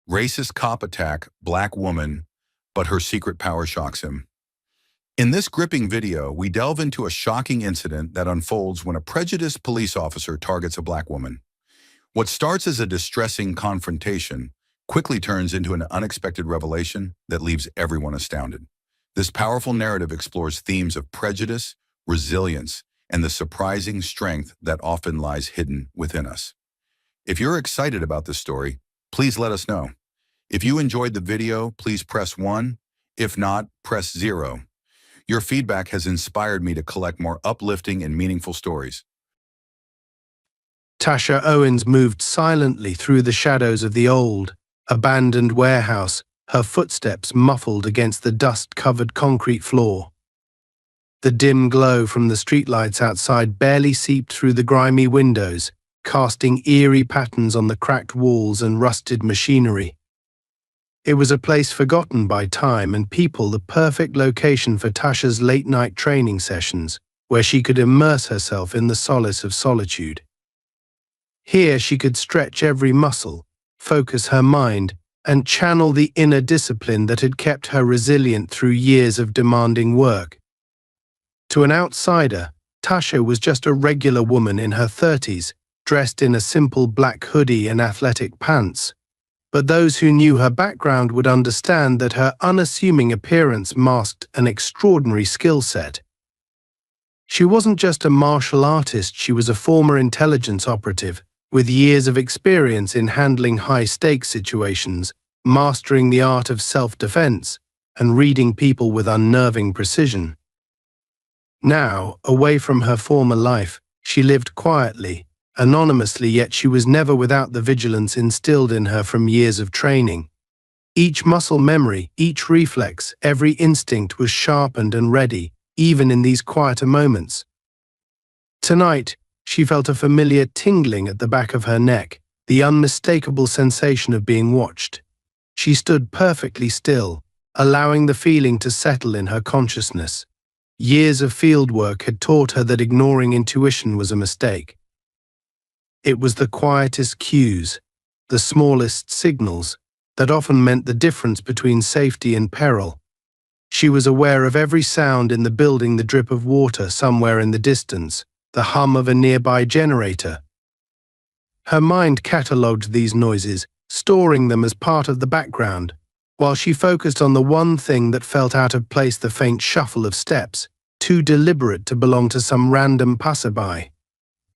Racist cop attack, black woman, but her secret power shocks him. In this gripping video, we delve into a shocking incident that unfolds when a prejudiced police officer targets a black woman. What starts as a distressing confrontation quickly turns into an unexpected revelation that leaves everyone astounded. This powerful narrative explores themes of prejudice, resilience, and the surprising strength that often lies hidden within us. If you're excited about this story, please let us know. If you enjoyed the video, please press 1. If not, press 0. Your feedback has inspired me to collect more uplifting and meaningful stories. Tasha Owens moved silently through the shadows of the old, abandoned warehouse, her footsteps muffled against the dust-covered concrete floor. The dim glow from the streetlights outside barely seeped through the grimy windows, casting eerie patterns on the cracked walls and rusted machinery. It was a place forgotten by time and people, the perfect location for Tasha's late-night training sessions, where she could immerse herself in the solace of solitude. Here she could stretch every muscle, focus her mind, and channel the inner discipline that had kept her resilient through years of demanding work. To an outsider, Tasha was just a regular woman in her 30s, dressed in a simple black hoodie and athletic pants. But those who knew her background would understand that her unassuming appearance masked an extraordinary skill set. She wasn't just a martial artist, she was a former intelligence operative, with years of experience in handling high-stakes situations, mastering the art of self-defense, and reading people with unnerving precision. Now, away from her former life, she lived quietly, anonymously, yet she was never without the vigilance instilled in her from years of training. Each muscle memory, each reflex, every instinct was sharpened and ready, even in these quieter moments. Tonight, she felt a familiar tingling at the back of her neck, the unmistakable sensation of being watched. She stood perfectly still, allowing the feeling to settle in her consciousness. Years of fieldwork had taught her that ignoring intuition was a mistake. It was the quietest cues, the smallest signals, that often meant the difference between safety and peril. She was aware of every sound in the building, the drip of water somewhere in the distance, the hum of a nearby generator. Her mind catalogued these noises, storing them as part of the background, while she focused on the one thing that felt out of place, the faint shuffle of steps, too deliberate to belong to some random passerby.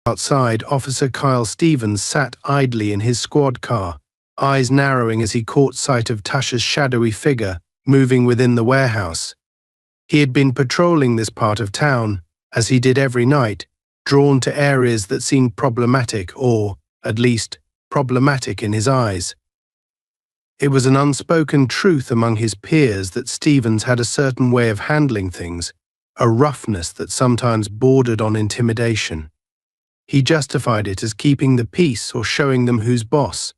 Outside, Officer Kyle Stevens sat idly in his squad car, eyes narrowing as he caught sight of Tasha's shadowy figure moving within the warehouse. He had been patrolling this part of town, as he did every night, drawn to areas that seemed problematic, or, at least, problematic in his eyes. It was an unspoken truth among his peers that Stevens had a certain way of handling things, a roughness that sometimes bordered on intimidation. He justified it as keeping the peace or showing them who's boss.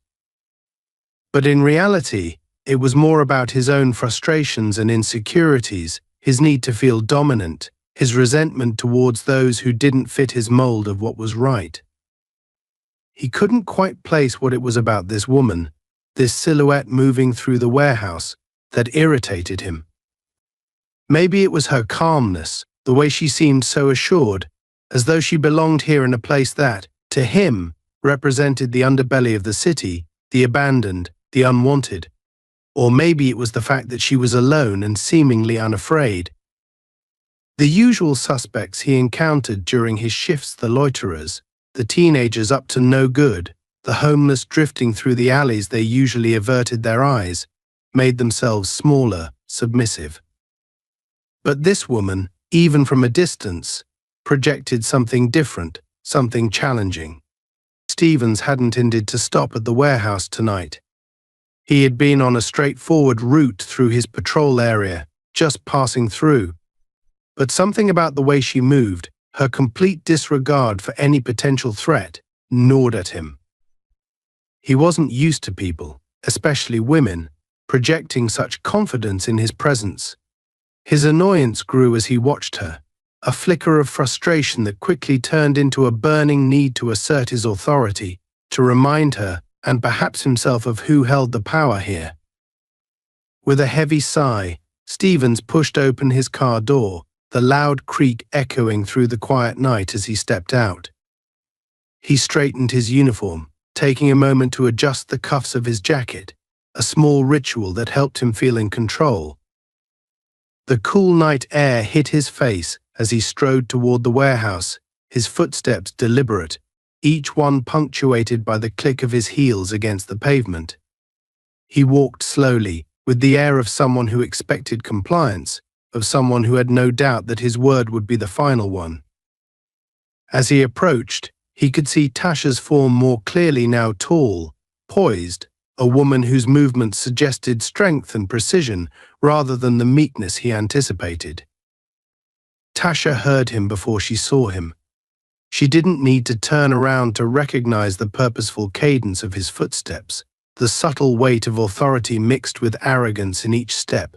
But in reality, it was more about his own frustrations and insecurities, his need to feel dominant, his resentment towards those who didn't fit his mold of what was right. He couldn't quite place what it was about this woman, this silhouette moving through the warehouse, that irritated him. Maybe it was her calmness, the way she seemed so assured, as though she belonged here in a place that, to him, represented the underbelly of the city, the abandoned, the unwanted. Or maybe it was the fact that she was alone and seemingly unafraid. The usual suspects he encountered during his shifts, the loiterers, the teenagers up to no good, the homeless drifting through the alleys they usually averted their eyes, made themselves smaller, submissive. But this woman, even from a distance, projected something different, something challenging. Stevens hadn't intended to stop at the warehouse tonight. He had been on a straightforward route through his patrol area, just passing through. But something about the way she moved, her complete disregard for any potential threat, gnawed at him. He wasn't used to people, especially women, projecting such confidence in his presence. His annoyance grew as he watched her, a flicker of frustration that quickly turned into a burning need to assert his authority, to remind her and perhaps himself, of who held the power here. With a heavy sigh, Stevens pushed open his car door, the loud creak echoing through the quiet night as he stepped out. He straightened his uniform, taking a moment to adjust the cuffs of his jacket, a small ritual that helped him feel in control. The cool night air hit his face as he strode toward the warehouse, his footsteps deliberate, each one punctuated by the click of his heels against the pavement. He walked slowly, with the air of someone who expected compliance, of someone who had no doubt that his word would be the final one. As he approached, he could see Tasha's form more clearly, now tall, poised, a woman whose movements suggested strength and precision rather than the meekness he anticipated. Tasha heard him before she saw him. She didn't need to turn around to recognize the purposeful cadence of his footsteps, the subtle weight of authority mixed with arrogance in each step.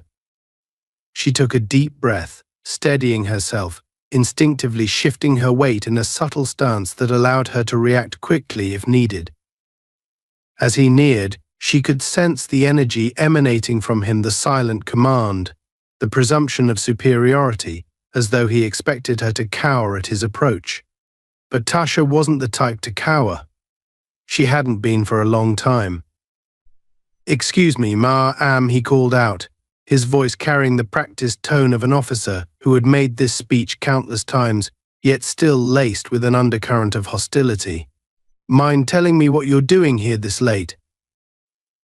She took a deep breath, steadying herself, instinctively shifting her weight in a subtle stance that allowed her to react quickly if needed. As he neared, she could sense the energy emanating from him, the silent command, the presumption of superiority, as though he expected her to cower at his approach. But Tasha wasn't the type to cower. She hadn't been for a long time. "Excuse me, ma'am," he called out, his voice carrying the practiced tone of an officer who had made this speech countless times, yet still laced with an undercurrent of hostility. "Mind telling me what you're doing here this late?"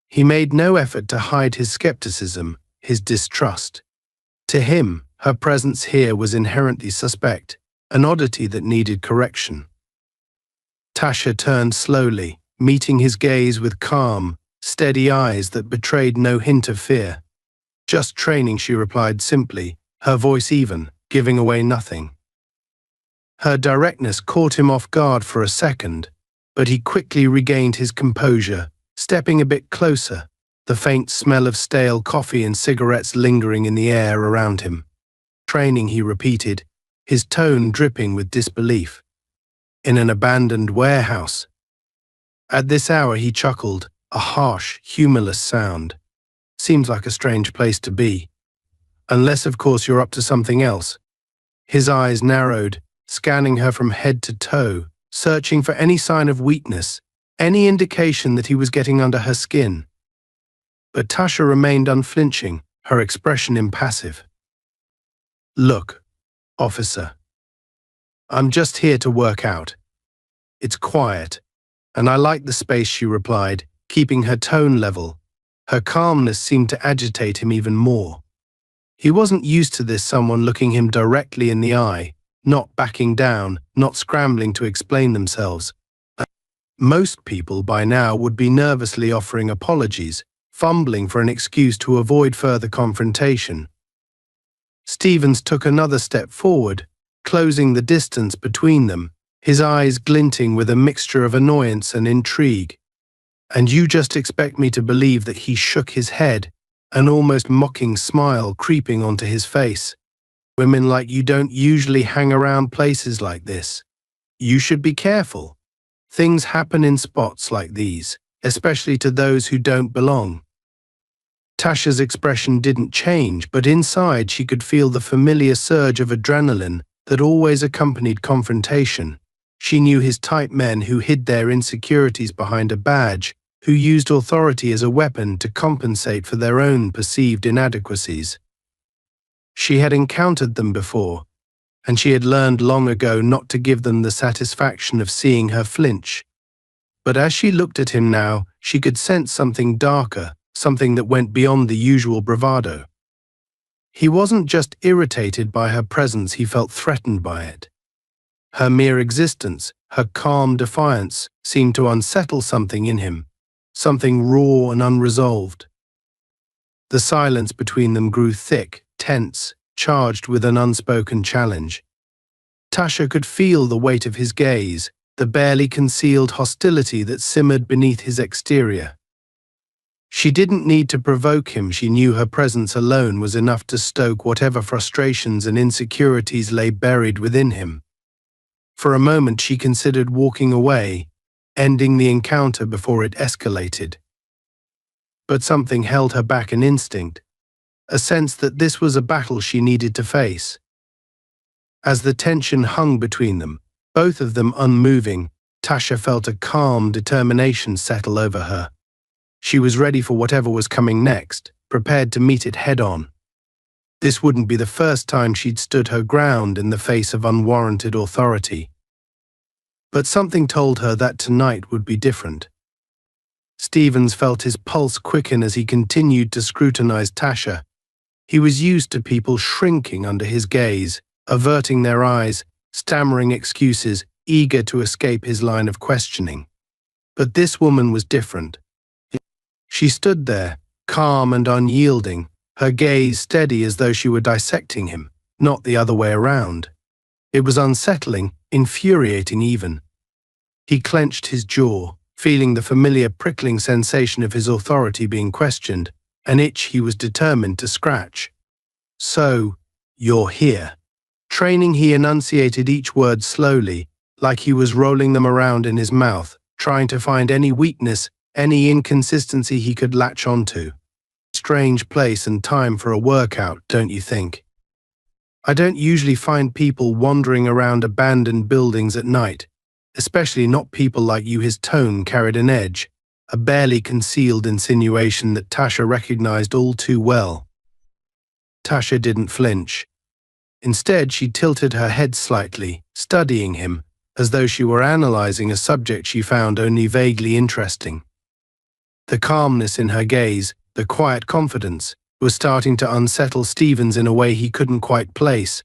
He made no effort to hide his skepticism, his distrust. To him, her presence here was inherently suspect, an oddity that needed correction. Tasha turned slowly, meeting his gaze with calm, steady eyes that betrayed no hint of fear. "Just training," she replied simply, her voice even, giving away nothing. Her directness caught him off guard for a second, but he quickly regained his composure, stepping a bit closer, the faint smell of stale coffee and cigarettes lingering in the air around him. "Training," he repeated, his tone dripping with disbelief. "In an abandoned warehouse." At this hour, he chuckled, a harsh, humorless sound. "Seems like a strange place to be. Unless, of course, you're up to something else." His eyes narrowed, scanning her from head to toe, searching for any sign of weakness, any indication that he was getting under her skin. But Tasha remained unflinching, her expression impassive. "Look, officer, I'm just here to work out. It's quiet, and I like the space," she replied, keeping her tone level. Her calmness seemed to agitate him even more. He wasn't used to this, someone looking him directly in the eye, not backing down, not scrambling to explain themselves. Most people by now would be nervously offering apologies, fumbling for an excuse to avoid further confrontation. Stevens took another step forward, closing the distance between them, his eyes glinting with a mixture of annoyance and intrigue. "And you just expect me to believe that?" He shook his head, an almost mocking smile creeping onto his face. "Women like you don't usually hang around places like this. You should be careful. Things happen in spots like these, especially to those who don't belong." Tasha's expression didn't change, but inside she could feel the familiar surge of adrenaline that always accompanied confrontation. She knew his type, men who hid their insecurities behind a badge, who used authority as a weapon to compensate for their own perceived inadequacies. She had encountered them before, and she had learned long ago not to give them the satisfaction of seeing her flinch. But as she looked at him now, she could sense something darker, something that went beyond the usual bravado. He wasn't just irritated by her presence, he felt threatened by it. Her mere existence, her calm defiance, seemed to unsettle something in him, something raw and unresolved. The silence between them grew thick, tense, charged with an unspoken challenge. Tasha could feel the weight of his gaze, the barely concealed hostility that simmered beneath his exterior. She didn't need to provoke him, she knew her presence alone was enough to stoke whatever frustrations and insecurities lay buried within him. For a moment she considered walking away, ending the encounter before it escalated. But something held her back, an instinct, a sense that this was a battle she needed to face. As the tension hung between them, both of them unmoving, Tasha felt a calm determination settle over her. She was ready for whatever was coming next, prepared to meet it head-on. This wouldn't be the first time she'd stood her ground in the face of unwarranted authority. But something told her that tonight would be different. Stevens felt his pulse quicken as he continued to scrutinize Tasha. He was used to people shrinking under his gaze, averting their eyes, stammering excuses, eager to escape his line of questioning. But this woman was different. She stood there, calm and unyielding, her gaze steady as though she were dissecting him, not the other way around. It was unsettling, infuriating even. He clenched his jaw, feeling the familiar prickling sensation of his authority being questioned, an itch he was determined to scratch. "So, you're here." Training, he enunciated each word slowly, like he was rolling them around in his mouth, trying to find any weakness, any inconsistency he could latch onto. Strange place and time for a workout, don't you think? I don't usually find people wandering around abandoned buildings at night, especially not people like you. His tone carried an edge, a barely concealed insinuation that Tasha recognized all too well. Tasha didn't flinch. Instead, she tilted her head slightly, studying him, as though she were analyzing a subject she found only vaguely interesting. The calmness in her gaze, the quiet confidence, was starting to unsettle Stevens in a way he couldn't quite place.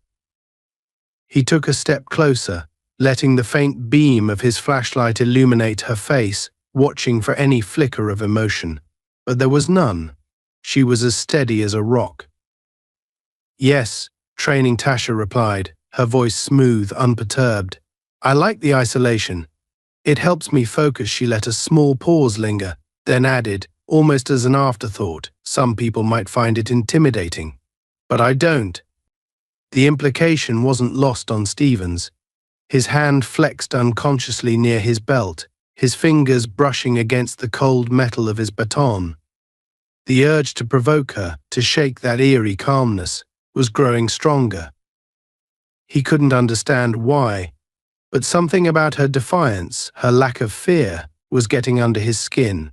He took a step closer, letting the faint beam of his flashlight illuminate her face, watching for any flicker of emotion. But there was none. She was as steady as a rock. "Yes," training Tasha replied, her voice smooth, unperturbed. "I like the isolation. It helps me focus." She let a small pause linger, then added, almost as an afterthought, "Some people might find it intimidating. But I don't." The implication wasn't lost on Stevens. His hand flexed unconsciously near his belt, his fingers brushing against the cold metal of his baton. The urge to provoke her, to shake that eerie calmness, was growing stronger. He couldn't understand why, but something about her defiance, her lack of fear, was getting under his skin.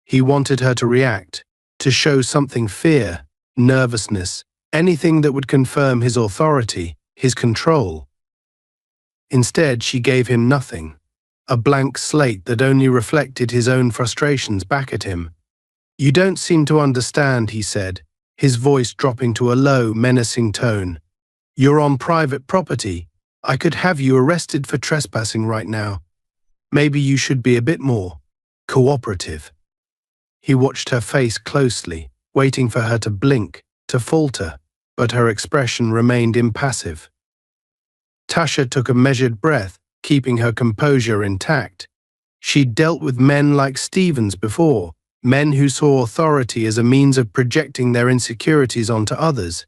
He wanted her to react, to show something: fear, nervousness, anything that would confirm his authority, his control. Instead, she gave him nothing, a blank slate that only reflected his own frustrations back at him. "You don't seem to understand," he said, his voice dropping to a low, menacing tone. "You're on private property. I could have you arrested for trespassing right now. Maybe you should be a bit more cooperative." He watched her face closely, waiting for her to blink, to falter, but her expression remained impassive. Tasha took a measured breath, keeping her composure intact. She'd dealt with men like Stevens before, men who saw authority as a means of projecting their insecurities onto others.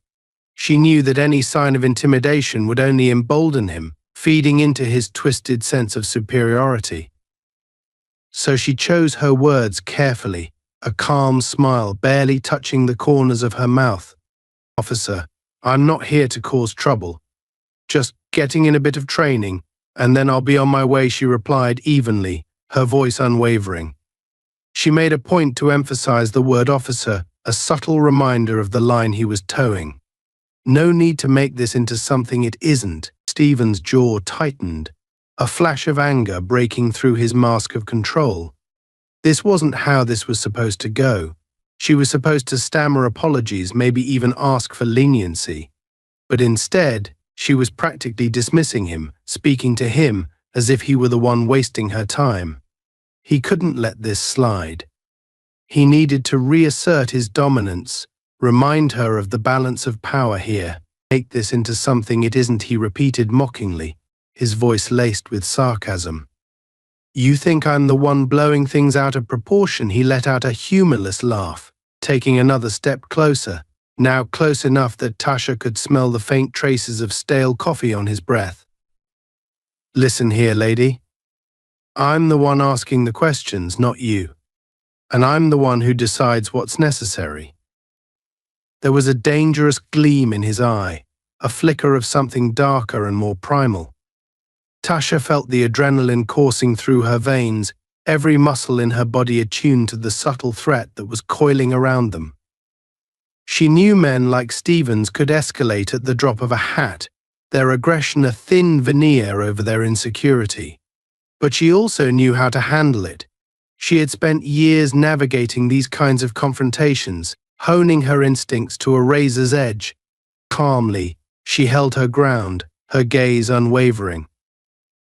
She knew that any sign of intimidation would only embolden him, feeding into his twisted sense of superiority. So she chose her words carefully, a calm smile barely touching the corners of her mouth. "Officer, I'm not here to cause trouble. Just getting in a bit of training, and then I'll be on my way," she replied evenly, her voice unwavering. She made a point to emphasize the word officer, a subtle reminder of the line he was towing. No need to make this into something it isn't. Stevens' jaw tightened, a flash of anger breaking through his mask of control. This wasn't how this was supposed to go. She was supposed to stammer apologies, maybe even ask for leniency. But instead, she was practically dismissing him, speaking to him as if he were the one wasting her time. He couldn't let this slide. He needed to reassert his dominance, remind her of the balance of power here. "Make this into something it isn't," he repeated mockingly, his voice laced with sarcasm. "You think I'm the one blowing things out of proportion?" He let out a humorless laugh, taking another step closer, now close enough that Tasha could smell the faint traces of stale coffee on his breath. "Listen here, lady. I'm the one asking the questions, not you. And I'm the one who decides what's necessary. There was a dangerous gleam in his eye, a flicker of something darker and more primal. Tasha felt the adrenaline coursing through her veins, every muscle in her body attuned to the subtle threat that was coiling around them. She knew men like Stevens could escalate at the drop of a hat, their aggression a thin veneer over their insecurity. But she also knew how to handle it. She had spent years navigating these kinds of confrontations, honing her instincts to a razor's edge. Calmly, she held her ground, her gaze unwavering.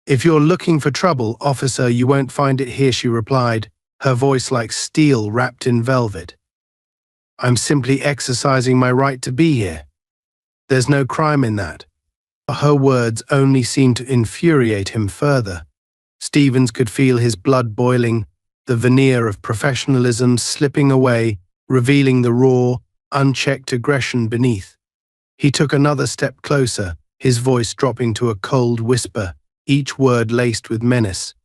"If you're looking for trouble, officer, you won't find it here," she replied, her voice like steel wrapped in velvet. "I'm simply exercising my right to be here. There's no crime in that." Her words only seemed to infuriate him further. Stevens could feel his blood boiling, the veneer of professionalism slipping away, revealing the raw, unchecked aggression beneath. He took another step closer, his voice dropping to a cold whisper, each word laced with menace.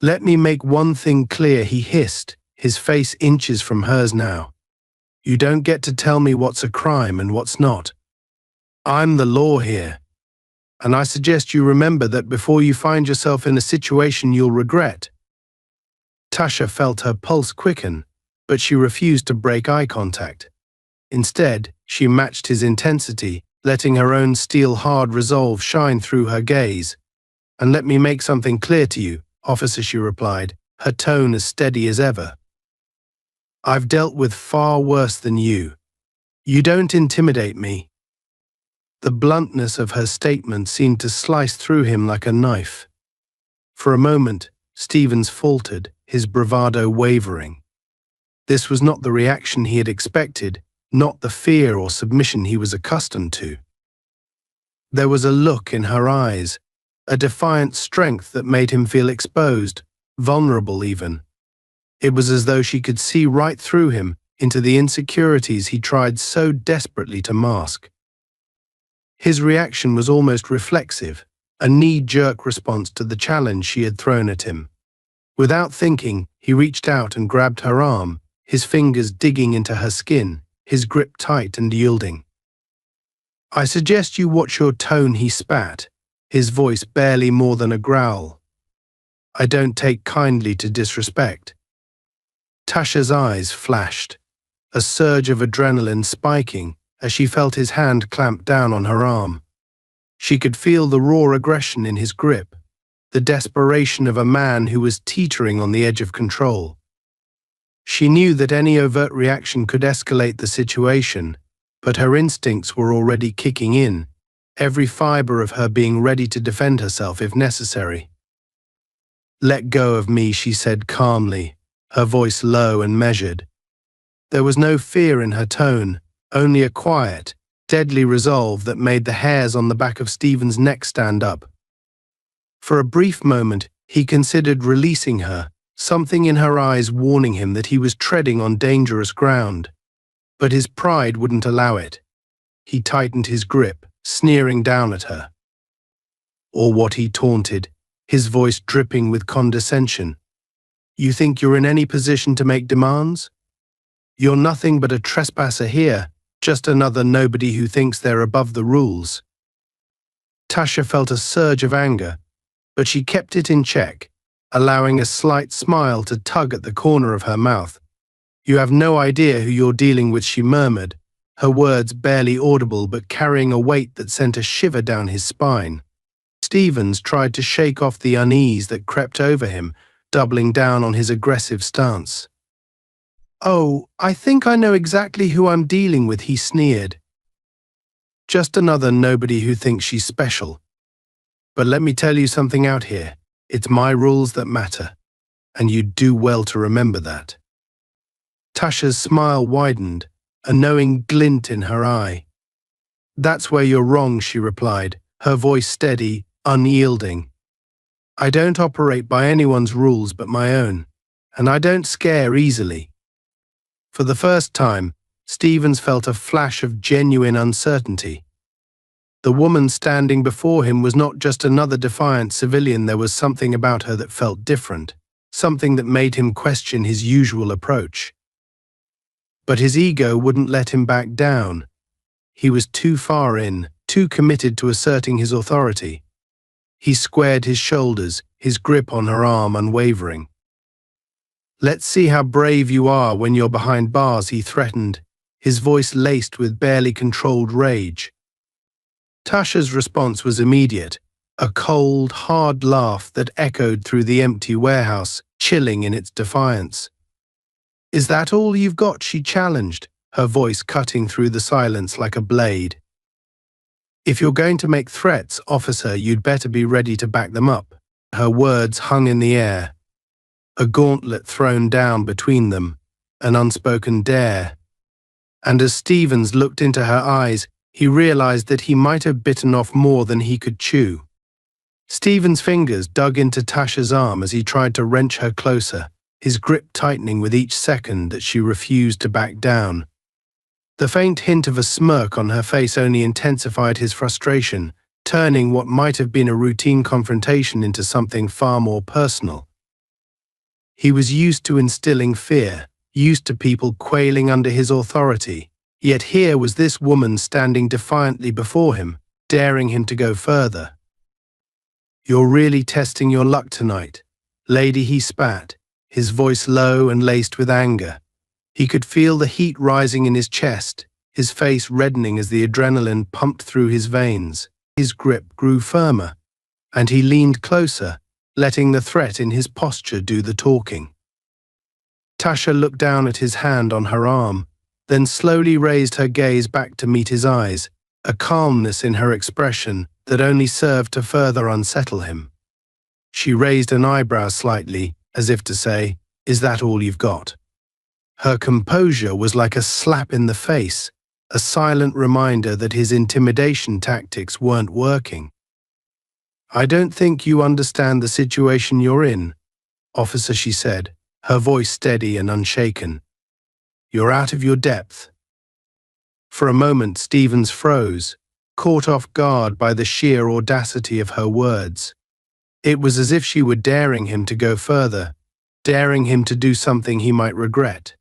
"Let me make one thing clear," he hissed, his face inches from hers now. "You don't get to tell me what's a crime and what's not. I'm the law here. And I suggest you remember that before you find yourself in a situation you'll regret." Tasha felt her pulse quicken, but she refused to break eye contact. Instead, she matched his intensity, letting her own steel-hard resolve shine through her gaze. "And let me make something clear to you, officer," she replied, her tone as steady as ever. "I've dealt with far worse than you. You don't intimidate me." The bluntness of her statement seemed to slice through him like a knife. For a moment, Stevens faltered, his bravado wavering. This was not the reaction he had expected, not the fear or submission he was accustomed to. There was a look in her eyes, a defiant strength that made him feel exposed, vulnerable even. It was as though she could see right through him, into the insecurities he tried so desperately to mask. His reaction was almost reflexive, a knee-jerk response to the challenge she had thrown at him. Without thinking, he reached out and grabbed her arm, his fingers digging into her skin, his grip tight and yielding. "I suggest you watch your tone," he spat, his voice barely more than a growl. "I don't take kindly to disrespect." Tasha's eyes flashed, a surge of adrenaline spiking as she felt his hand clamp down on her arm. She could feel the raw aggression in his grip, the desperation of a man who was teetering on the edge of control. She knew that any overt reaction could escalate the situation, but her instincts were already kicking in, every fiber of her being ready to defend herself if necessary. "Let go of me," she said calmly, her voice low and measured. There was no fear in her tone, only a quiet, deadly resolve that made the hairs on the back of Stevens' neck stand up. For a brief moment, he considered releasing her, something in her eyes warning him that he was treading on dangerous ground. But his pride wouldn't allow it. He tightened his grip, sneering down at her. "Or what," he taunted, his voice dripping with condescension. "You think you're in any position to make demands? You're nothing but a trespasser here, just another nobody who thinks they're above the rules." Tasha felt a surge of anger, but she kept it in check, allowing a slight smile to tug at the corner of her mouth. "You have no idea who you're dealing with," she murmured, her words barely audible but carrying a weight that sent a shiver down his spine. Stevens tried to shake off the unease that crept over him, doubling down on his aggressive stance. "Oh, I think I know exactly who I'm dealing with," he sneered. "Just another nobody who thinks she's special. But let me tell you something out here. It's my rules that matter, and you'd do well to remember that." Tasha's smile widened, a knowing glint in her eye. "That's where you're wrong," she replied, her voice steady, unyielding. "I don't operate by anyone's rules but my own, and I don't scare easily." For the first time, Stevens felt a flash of genuine uncertainty. The woman standing before him was not just another defiant civilian. There was something about her that felt different, something that made him question his usual approach. But his ego wouldn't let him back down. He was too far in, too committed to asserting his authority. He squared his shoulders, his grip on her arm unwavering. "Let's see how brave you are when you're behind bars," he threatened, his voice laced with barely controlled rage. Tasha's response was immediate, a cold, hard laugh that echoed through the empty warehouse, chilling in its defiance. "Is that all you've got?" she challenged, her voice cutting through the silence like a blade. "If you're going to make threats, officer, you'd better be ready to back them up." Her words hung in the air, a gauntlet thrown down between them, an unspoken dare. And as Stevens looked into her eyes, he realized that he might have bitten off more than he could chew. Stevens' fingers dug into Tasha's arm as he tried to wrench her closer, his grip tightening with each second that she refused to back down. The faint hint of a smirk on her face only intensified his frustration, turning what might have been a routine confrontation into something far more personal. He was used to instilling fear, used to people quailing under his authority, yet here was this woman standing defiantly before him, daring him to go further. "You're really testing your luck tonight, lady," he spat, his voice low and laced with anger. He could feel the heat rising in his chest, his face reddening as the adrenaline pumped through his veins. His grip grew firmer, and he leaned closer, letting the threat in his posture do the talking. Tasha looked down at his hand on her arm, then slowly raised her gaze back to meet his eyes, a calmness in her expression that only served to further unsettle him. She raised an eyebrow slightly, as if to say, "Is that all you've got?" Her composure was like a slap in the face, a silent reminder that his intimidation tactics weren't working. "I don't think you understand the situation you're in, officer," she said, her voice steady and unshaken. "You're out of your depth." For a moment, Stevens froze, caught off guard by the sheer audacity of her words. It was as if she were daring him to go further, daring him to do something he might regret.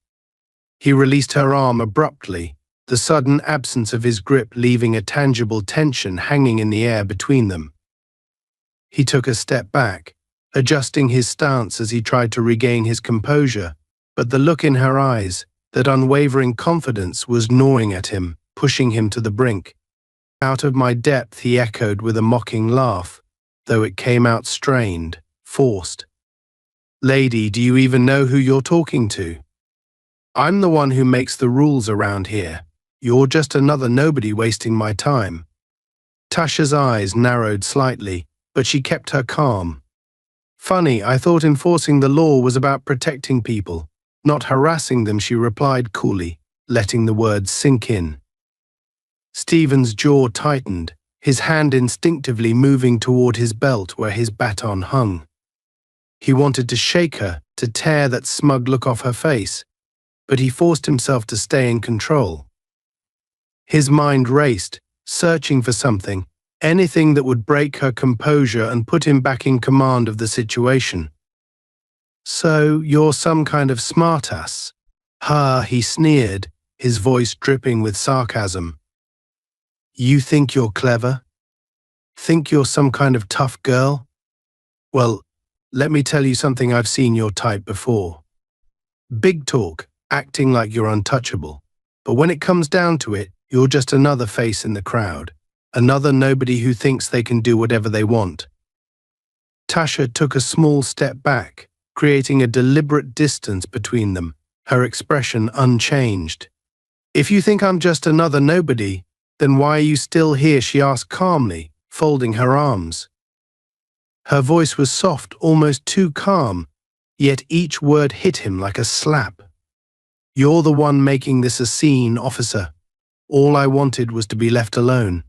He released her arm abruptly, the sudden absence of his grip leaving a tangible tension hanging in the air between them. He took a step back, adjusting his stance as he tried to regain his composure, but the look in her eyes, that unwavering confidence, was gnawing at him, pushing him to the brink. "Out of my depth," he echoed with a mocking laugh, though it came out strained, forced. "Lady, do you even know who you're talking to? I'm the one who makes the rules around here. You're just another nobody wasting my time." Tasha's eyes narrowed slightly, but she kept her calm. "Funny, I thought enforcing the law was about protecting people, not harassing them," she replied coolly, letting the words sink in. Stevens' jaw tightened, his hand instinctively moving toward his belt where his baton hung. He wanted to shake her, to tear that smug look off her face, but he forced himself to stay in control. His mind raced, searching for something, anything that would break her composure and put him back in command of the situation. "So, you're some kind of smartass?" "Ha," he sneered, his voice dripping with sarcasm. "You think you're clever? Think you're some kind of tough girl? Well, let me tell you something. I've seen your type before. Big talk, acting like you're untouchable. But when it comes down to it, you're just another face in the crowd. Another nobody who thinks they can do whatever they want." Tasha took a small step back, creating a deliberate distance between them, her expression unchanged. "If you think I'm just another nobody, then why are you still here?" she asked calmly, folding her arms. Her voice was soft, almost too calm, yet each word hit him like a slap. "You're the one making this a scene, officer. All I wanted was to be left alone."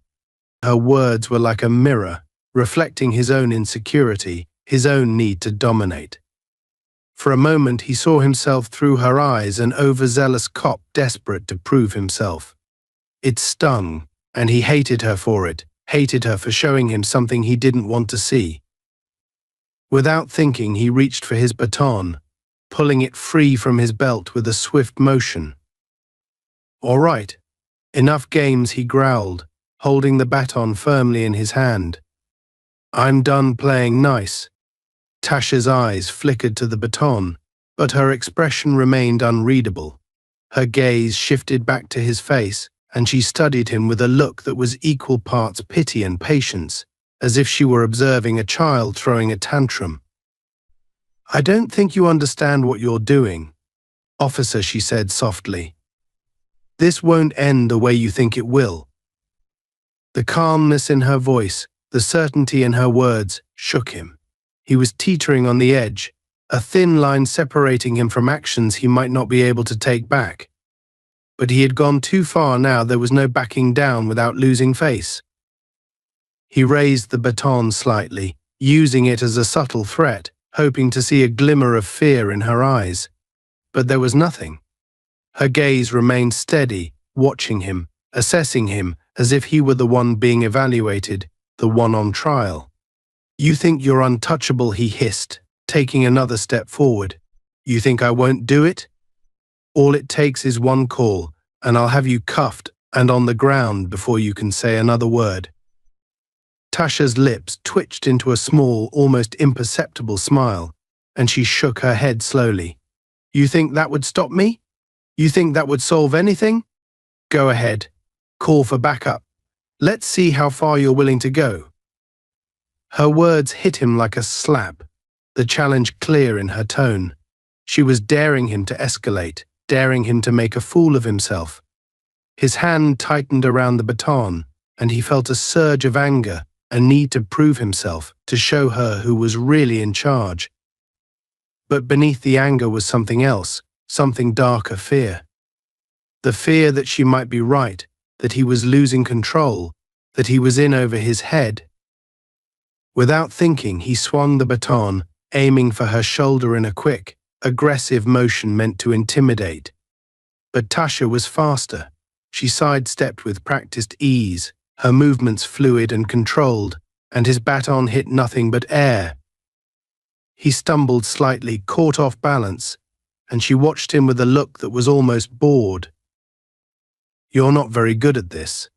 Her words were like a mirror, reflecting his own insecurity, his own need to dominate. For a moment he saw himself through her eyes, an overzealous cop desperate to prove himself. It stung, and he hated her for it, hated her for showing him something he didn't want to see. Without thinking, he reached for his baton, pulling it free from his belt with a swift motion. "All right, enough games," he growled, holding the baton firmly in his hand. "I'm done playing nice." Tasha's eyes flickered to the baton, but her expression remained unreadable. Her gaze shifted back to his face, and she studied him with a look that was equal parts pity and patience, as if she were observing a child throwing a tantrum. "I don't think you understand what you're doing, officer," she said softly. "This won't end the way you think it will." The calmness in her voice, the certainty in her words, shook him. He was teetering on the edge, a thin line separating him from actions he might not be able to take back. But he had gone too far now. There was no backing down without losing face. He raised the baton slightly, using it as a subtle threat, hoping to see a glimmer of fear in her eyes. But there was nothing. Her gaze remained steady, watching him, assessing him as if he were the one being evaluated, the one on trial. "You think you're untouchable," he hissed, taking another step forward. "You think I won't do it? All it takes is one call, and I'll have you cuffed and on the ground before you can say another word." Tasha's lips twitched into a small, almost imperceptible smile, and she shook her head slowly. "You think that would stop me? You think that would solve anything? Go ahead. Call for backup. Let's see how far you're willing to go." Her words hit him like a slap, the challenge clear in her tone. She was daring him to escalate, daring him to make a fool of himself. His hand tightened around the baton, and he felt a surge of anger, a need to prove himself, to show her who was really in charge. But beneath the anger was something else, something darker: fear. The fear that she might be right, that he was losing control, that he was in over his head. Without thinking, he swung the baton, aiming for her shoulder in a quick, aggressive motion meant to intimidate. But Tasha was faster. She sidestepped with practiced ease, her movements fluid and controlled, and his baton hit nothing but air. He stumbled slightly, caught off balance, and she watched him with a look that was almost bored. "You're not very good at this,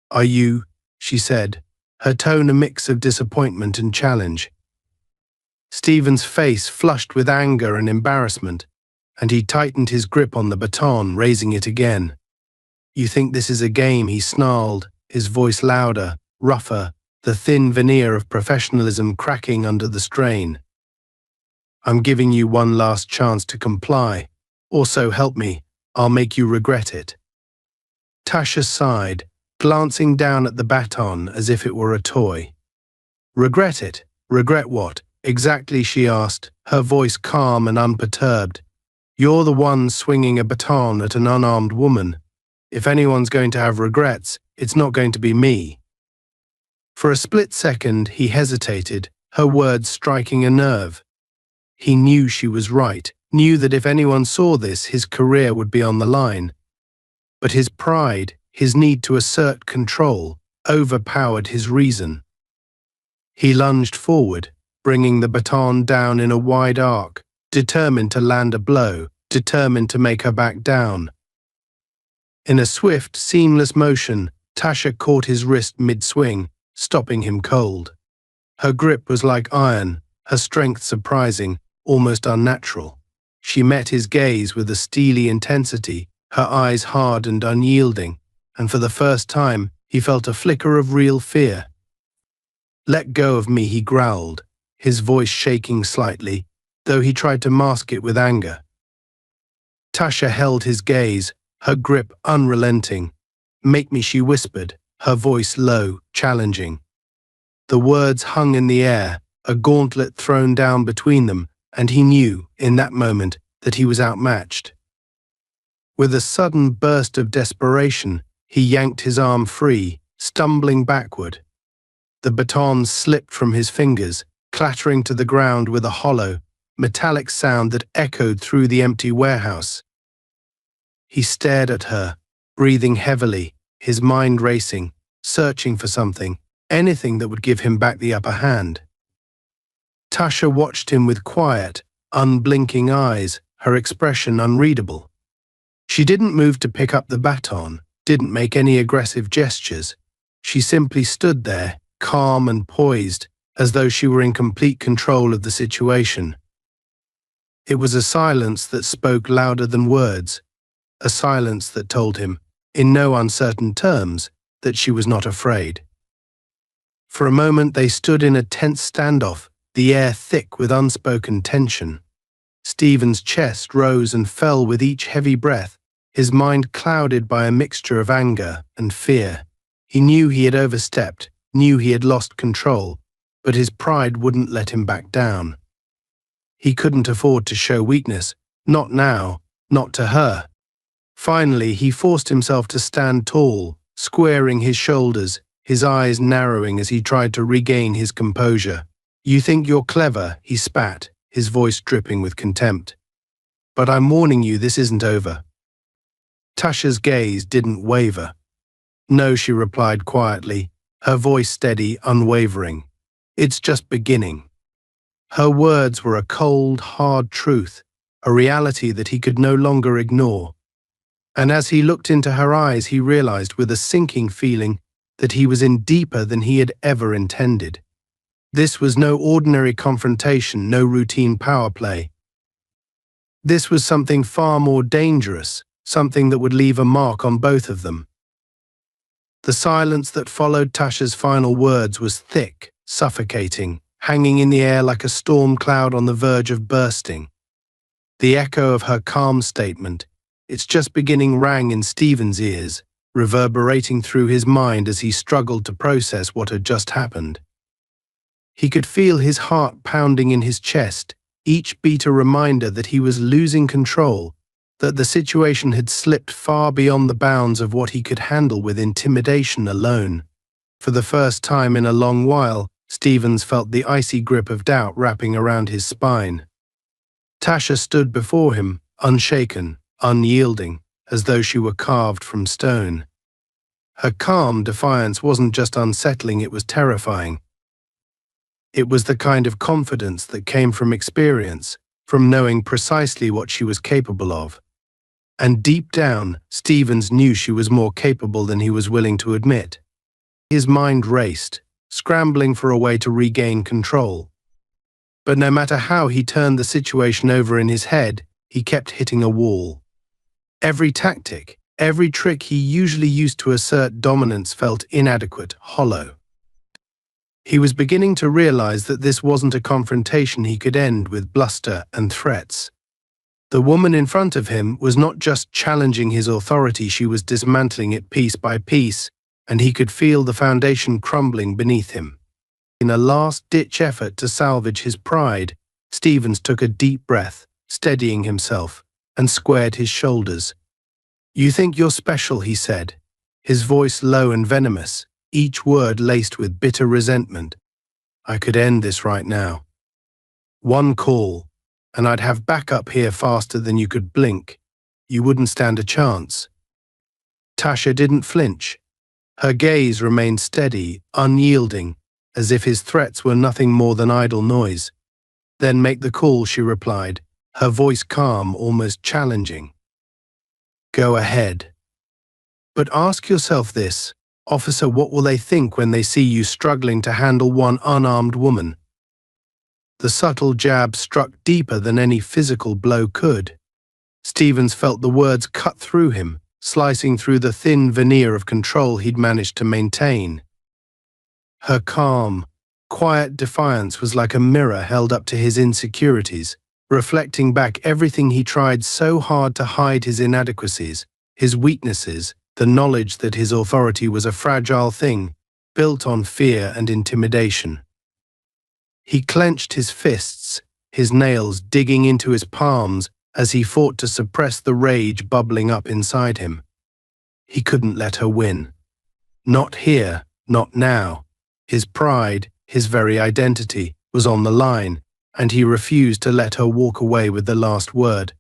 are you?" she said, her tone a mix of disappointment and challenge. Stephen's face flushed with anger and embarrassment, and he tightened his grip on the baton, raising it again. "You think this is a game?" he snarled, his voice louder, rougher, the thin veneer of professionalism cracking under the strain. "I'm giving you one last chance to comply. Also, help me. I'll make you regret it." Tasha sighed, glancing down at the baton as if it were a toy. "Regret it? Regret what exactly?" she asked, her voice calm and unperturbed. "You're the one swinging a baton at an unarmed woman. If anyone's going to have regrets, it's not going to be me." For a split second, he hesitated, her words striking a nerve. He knew she was right, knew that if anyone saw this, his career would be on the line. But his pride, his need to assert control, overpowered his reason. He lunged forward, bringing the baton down in a wide arc, determined to land a blow, determined to make her back down. In a swift, seamless motion, Tasha caught his wrist mid-swing, stopping him cold. Her grip was like iron, her strength surprising, almost unnatural. She met his gaze with a steely intensity, her eyes hard and unyielding, and for the first time, he felt a flicker of real fear. "Let go of me," he growled, his voice shaking slightly, though he tried to mask it with anger. Tasha held his gaze, her grip unrelenting. "Make me," she whispered, her voice low, challenging. The words hung in the air, a gauntlet thrown down between them, and he knew, in that moment, that he was outmatched. With a sudden burst of desperation, he yanked his arm free, stumbling backward. The baton slipped from his fingers, clattering to the ground with a hollow, metallic sound that echoed through the empty warehouse. He stared at her, breathing heavily, his mind racing, searching for something, anything that would give him back the upper hand. Tasha watched him with quiet, unblinking eyes, her expression unreadable. She didn't move to pick up the baton, didn't make any aggressive gestures. She simply stood there, calm and poised, as though she were in complete control of the situation. It was a silence that spoke louder than words, a silence that told him, in no uncertain terms, that she was not afraid. For a moment they stood in a tense standoff, the air thick with unspoken tension. Stephen's chest rose and fell with each heavy breath, his mind clouded by a mixture of anger and fear. He knew he had overstepped, knew he had lost control, but his pride wouldn't let him back down. He couldn't afford to show weakness, not now, not to her. Finally, he forced himself to stand tall, squaring his shoulders, his eyes narrowing as he tried to regain his composure. "You think you're clever," he spat, his voice dripping with contempt. "But I'm warning you, this isn't over." Tasha's gaze didn't waver. "No," she replied quietly, her voice steady, unwavering. "It's just beginning." Her words were a cold, hard truth, a reality that he could no longer ignore. And as he looked into her eyes, he realized with a sinking feeling that he was in deeper than he had ever intended. This was no ordinary confrontation, no routine power play. This was something far more dangerous, something that would leave a mark on both of them. The silence that followed Tasha's final words was thick, suffocating, hanging in the air like a storm cloud on the verge of bursting. The echo of her calm statement, "It's just beginning," rang in Stephen's ears, reverberating through his mind as he struggled to process what had just happened. He could feel his heart pounding in his chest, each beat a reminder that he was losing control, that the situation had slipped far beyond the bounds of what he could handle with intimidation alone. For the first time in a long while, Stevens felt the icy grip of doubt wrapping around his spine. Tasha stood before him, unshaken, unyielding, as though she were carved from stone. Her calm defiance wasn't just unsettling, it was terrifying. It was the kind of confidence that came from experience, from knowing precisely what she was capable of. And deep down, Stevens knew she was more capable than he was willing to admit. His mind raced, scrambling for a way to regain control. But no matter how he turned the situation over in his head, he kept hitting a wall. Every tactic, every trick he usually used to assert dominance felt inadequate, hollow. He was beginning to realize that this wasn't a confrontation he could end with bluster and threats. The woman in front of him was not just challenging his authority, she was dismantling it piece by piece, and he could feel the foundation crumbling beneath him. In a last-ditch effort to salvage his pride, Stevens took a deep breath, steadying himself, and squared his shoulders. "You think you're special," he said, his voice low and venomous, each word laced with bitter resentment. "I could end this right now. One call, and I'd have backup here faster than you could blink. You wouldn't stand a chance." Tasha didn't flinch. Her gaze remained steady, unyielding, as if his threats were nothing more than idle noise. "Then make the call," she replied, her voice calm, almost challenging. "Go ahead. But ask yourself this, officer, what will they think when they see you struggling to handle one unarmed woman?" The subtle jab struck deeper than any physical blow could. Stevens felt the words cut through him, slicing through the thin veneer of control he'd managed to maintain. Her calm, quiet defiance was like a mirror held up to his insecurities, reflecting back everything he tried so hard to hide: his inadequacies, his weaknesses, the knowledge that his authority was a fragile thing, built on fear and intimidation. He clenched his fists, his nails digging into his palms as he fought to suppress the rage bubbling up inside him. He couldn't let her win. Not here, not now. His pride, his very identity, was on the line, and he refused to let her walk away with the last word.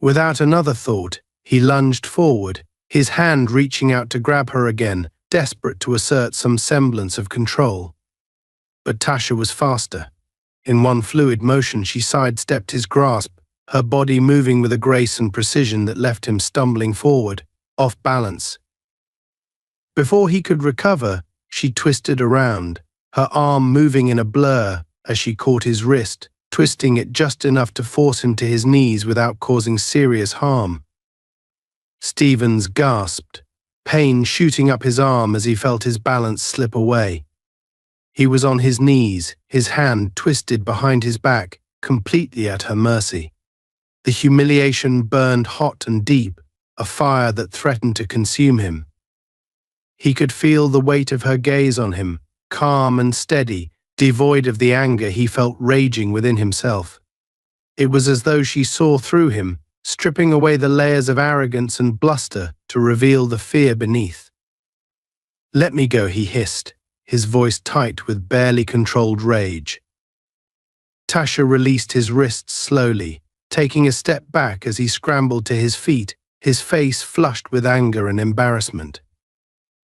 Without another thought, he lunged forward, his hand reaching out to grab her again, desperate to assert some semblance of control. But Tasha was faster. In one fluid motion, she sidestepped his grasp, her body moving with a grace and precision that left him stumbling forward, off balance. Before he could recover, she twisted around, her arm moving in a blur as she caught his wrist, twisting it just enough to force him to his knees without causing serious harm. Stevens gasped, pain shooting up his arm as he felt his balance slip away. He was on his knees, his hand twisted behind his back, completely at her mercy. The humiliation burned hot and deep, a fire that threatened to consume him. He could feel the weight of her gaze on him, calm and steady, devoid of the anger he felt raging within himself. It was as though she saw through him, stripping away the layers of arrogance and bluster to reveal the fear beneath. "Let me go," he hissed, his voice tight with barely controlled rage. Tasha released his wrists slowly, taking a step back as he scrambled to his feet, his face flushed with anger and embarrassment.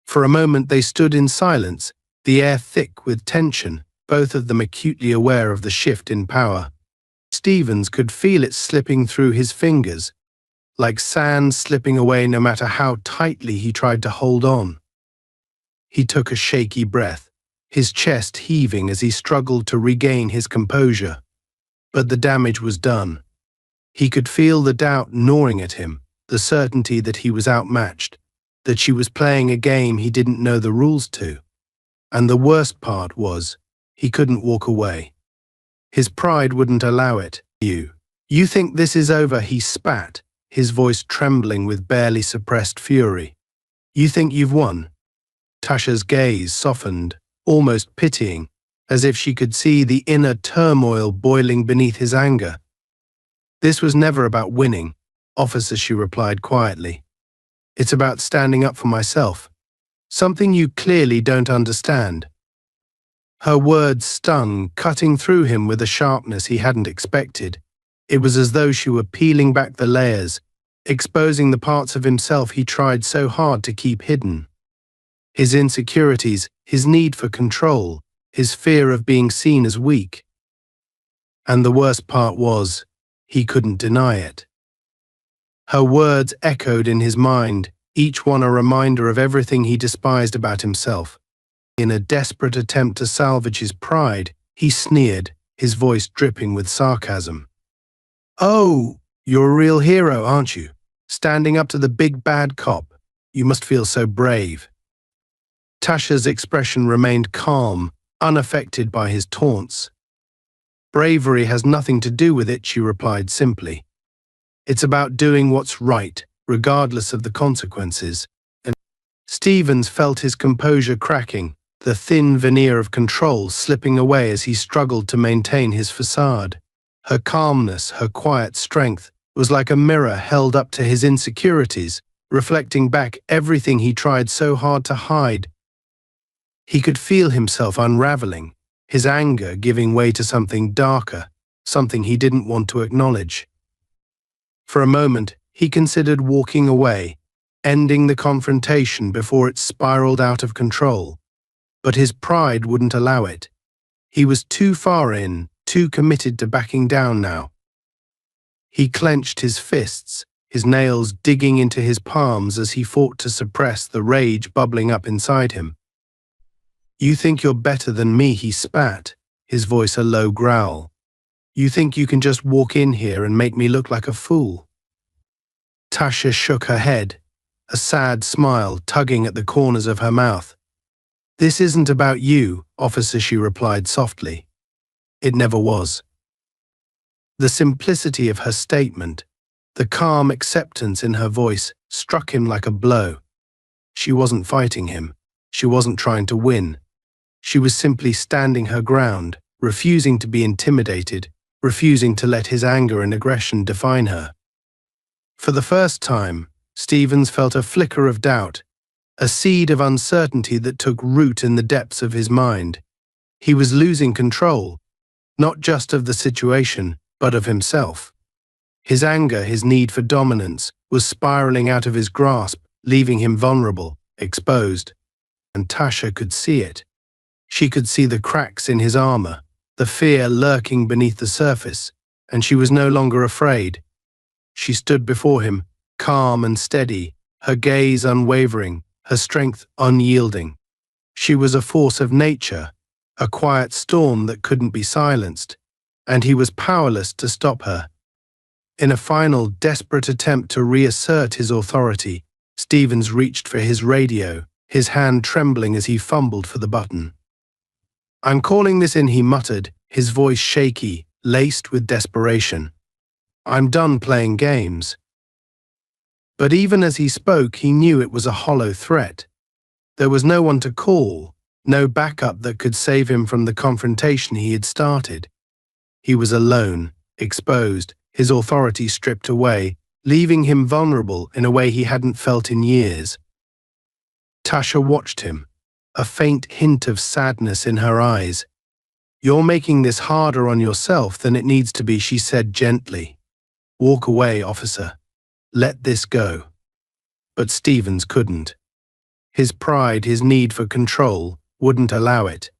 For a moment they stood in silence, the air thick with tension, both of them acutely aware of the shift in power. Stevens could feel it slipping through his fingers, like sand slipping away no matter how tightly he tried to hold on. He took a shaky breath, his chest heaving as he struggled to regain his composure. But the damage was done. He could feel the doubt gnawing at him, the certainty that he was outmatched, that she was playing a game he didn't know the rules to. And the worst part was, he couldn't walk away. His pride wouldn't allow it. You think this is over?" he spat, his voice trembling with barely suppressed fury. "You think you've won?" Tasha's gaze softened, almost pitying, as if she could see the inner turmoil boiling beneath his anger. "This was never about winning, officer," she replied quietly. "It's about standing up for myself. Something you clearly don't understand." Her words stung, cutting through him with a sharpness he hadn't expected. It was as though she were peeling back the layers, exposing the parts of himself he tried so hard to keep hidden. His insecurities, his need for control, his fear of being seen as weak. And the worst part was, he couldn't deny it. Her words echoed in his mind, each one a reminder of everything he despised about himself. In a desperate attempt to salvage his pride, he sneered, his voice dripping with sarcasm. "Oh, you're a real hero, aren't you? Standing up to the big bad cop. You must feel so brave." Tasha's expression remained calm, unaffected by his taunts. "Bravery has nothing to do with it," she replied simply. "It's about doing what's right, regardless of the consequences." And Stevens felt his composure cracking, the thin veneer of control slipping away as he struggled to maintain his facade. Her calmness, her quiet strength, was like a mirror held up to his insecurities, reflecting back everything he tried so hard to hide. He could feel himself unraveling, his anger giving way to something darker, something he didn't want to acknowledge. For a moment, he considered walking away, ending the confrontation before it spiraled out of control. But his pride wouldn't allow it. He was too far in, too committed to backing down now. He clenched his fists, his nails digging into his palms as he fought to suppress the rage bubbling up inside him. "You think you're better than me," he spat, his voice a low growl. "You think you can just walk in here and make me look like a fool?" Tasha shook her head, a sad smile tugging at the corners of her mouth. "This isn't about you, officer," she replied softly. It never was. The simplicity of her statement, the calm acceptance in her voice, struck him like a blow. She wasn't fighting him. She wasn't trying to win. She was simply standing her ground, refusing to be intimidated, refusing to let his anger and aggression define her. For the first time, Stevens felt a flicker of doubt, a seed of uncertainty that took root in the depths of his mind. He was losing control, not just of the situation, but of himself. His anger, his need for dominance, was spiraling out of his grasp, leaving him vulnerable, exposed. and Tasha could see it. She could see the cracks in his armor, the fear lurking beneath the surface, and she was no longer afraid. She stood before him, calm and steady, her gaze unwavering, her strength unyielding. She was a force of nature, a quiet storm that couldn't be silenced, and he was powerless to stop her. In a final, desperate attempt to reassert his authority, Stevens reached for his radio, his hand trembling as he fumbled for the button. "I'm calling this in," he muttered, his voice shaky, laced with desperation. "I'm done playing games." But even as he spoke, he knew it was a hollow threat. There was no one to call, no backup that could save him from the confrontation he had started. He was alone, exposed, his authority stripped away, leaving him vulnerable in a way he hadn't felt in years. Tasha watched him, a faint hint of sadness in her eyes. "You're making this harder on yourself than it needs to be," she said gently. "Walk away, officer. Let this go." But Stevens couldn't. His pride, his need for control, wouldn't allow it.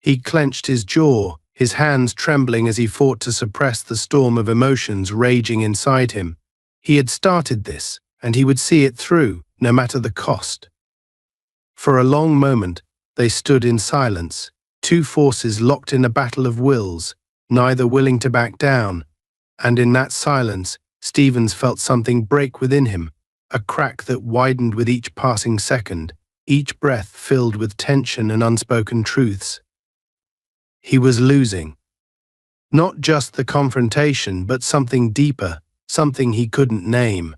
He clenched his jaw, his hands trembling as he fought to suppress the storm of emotions raging inside him. He had started this, and he would see it through, no matter the cost. For a long moment, they stood in silence, two forces locked in a battle of wills, neither willing to back down, and in that silence, Stevens felt something break within him, a crack that widened with each passing second, each breath filled with tension and unspoken truths. He was losing. Not just the confrontation, but something deeper, something he couldn't name.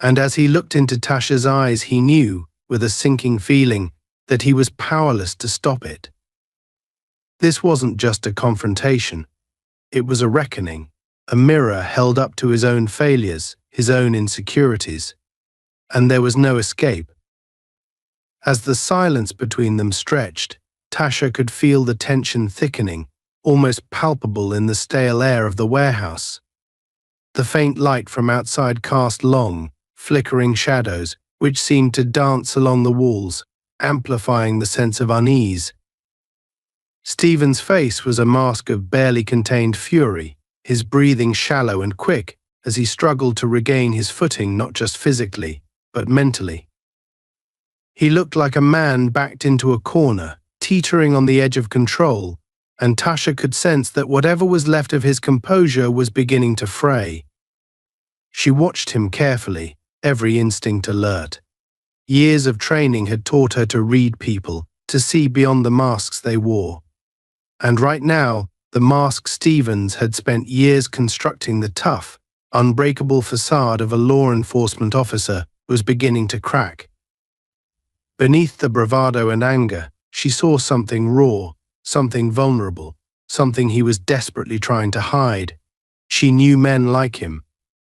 And as he looked into Tasha's eyes, he knew, with a sinking feeling, that he was powerless to stop it. This wasn't just a confrontation. It was a reckoning, a mirror held up to his own failures, his own insecurities. And there was no escape. As the silence between them stretched, Tasha could feel the tension thickening, almost palpable in the stale air of the warehouse. The faint light from outside cast long, flickering shadows, which seemed to dance along the walls, amplifying the sense of unease. Stevens' face was a mask of barely contained fury, his breathing shallow and quick as he struggled to regain his footing not just physically, but mentally. He looked like a man backed into a corner, teetering on the edge of control, and Tasha could sense that whatever was left of his composure was beginning to fray. She watched him carefully, every instinct alert. Years of training had taught her to read people, to see beyond the masks they wore. And right now, the mask Stevens had spent years constructing, the tough, unbreakable facade of a law enforcement officer, was beginning to crack. Beneath the bravado and anger, she saw something raw, something vulnerable, something he was desperately trying to hide. She knew men like him.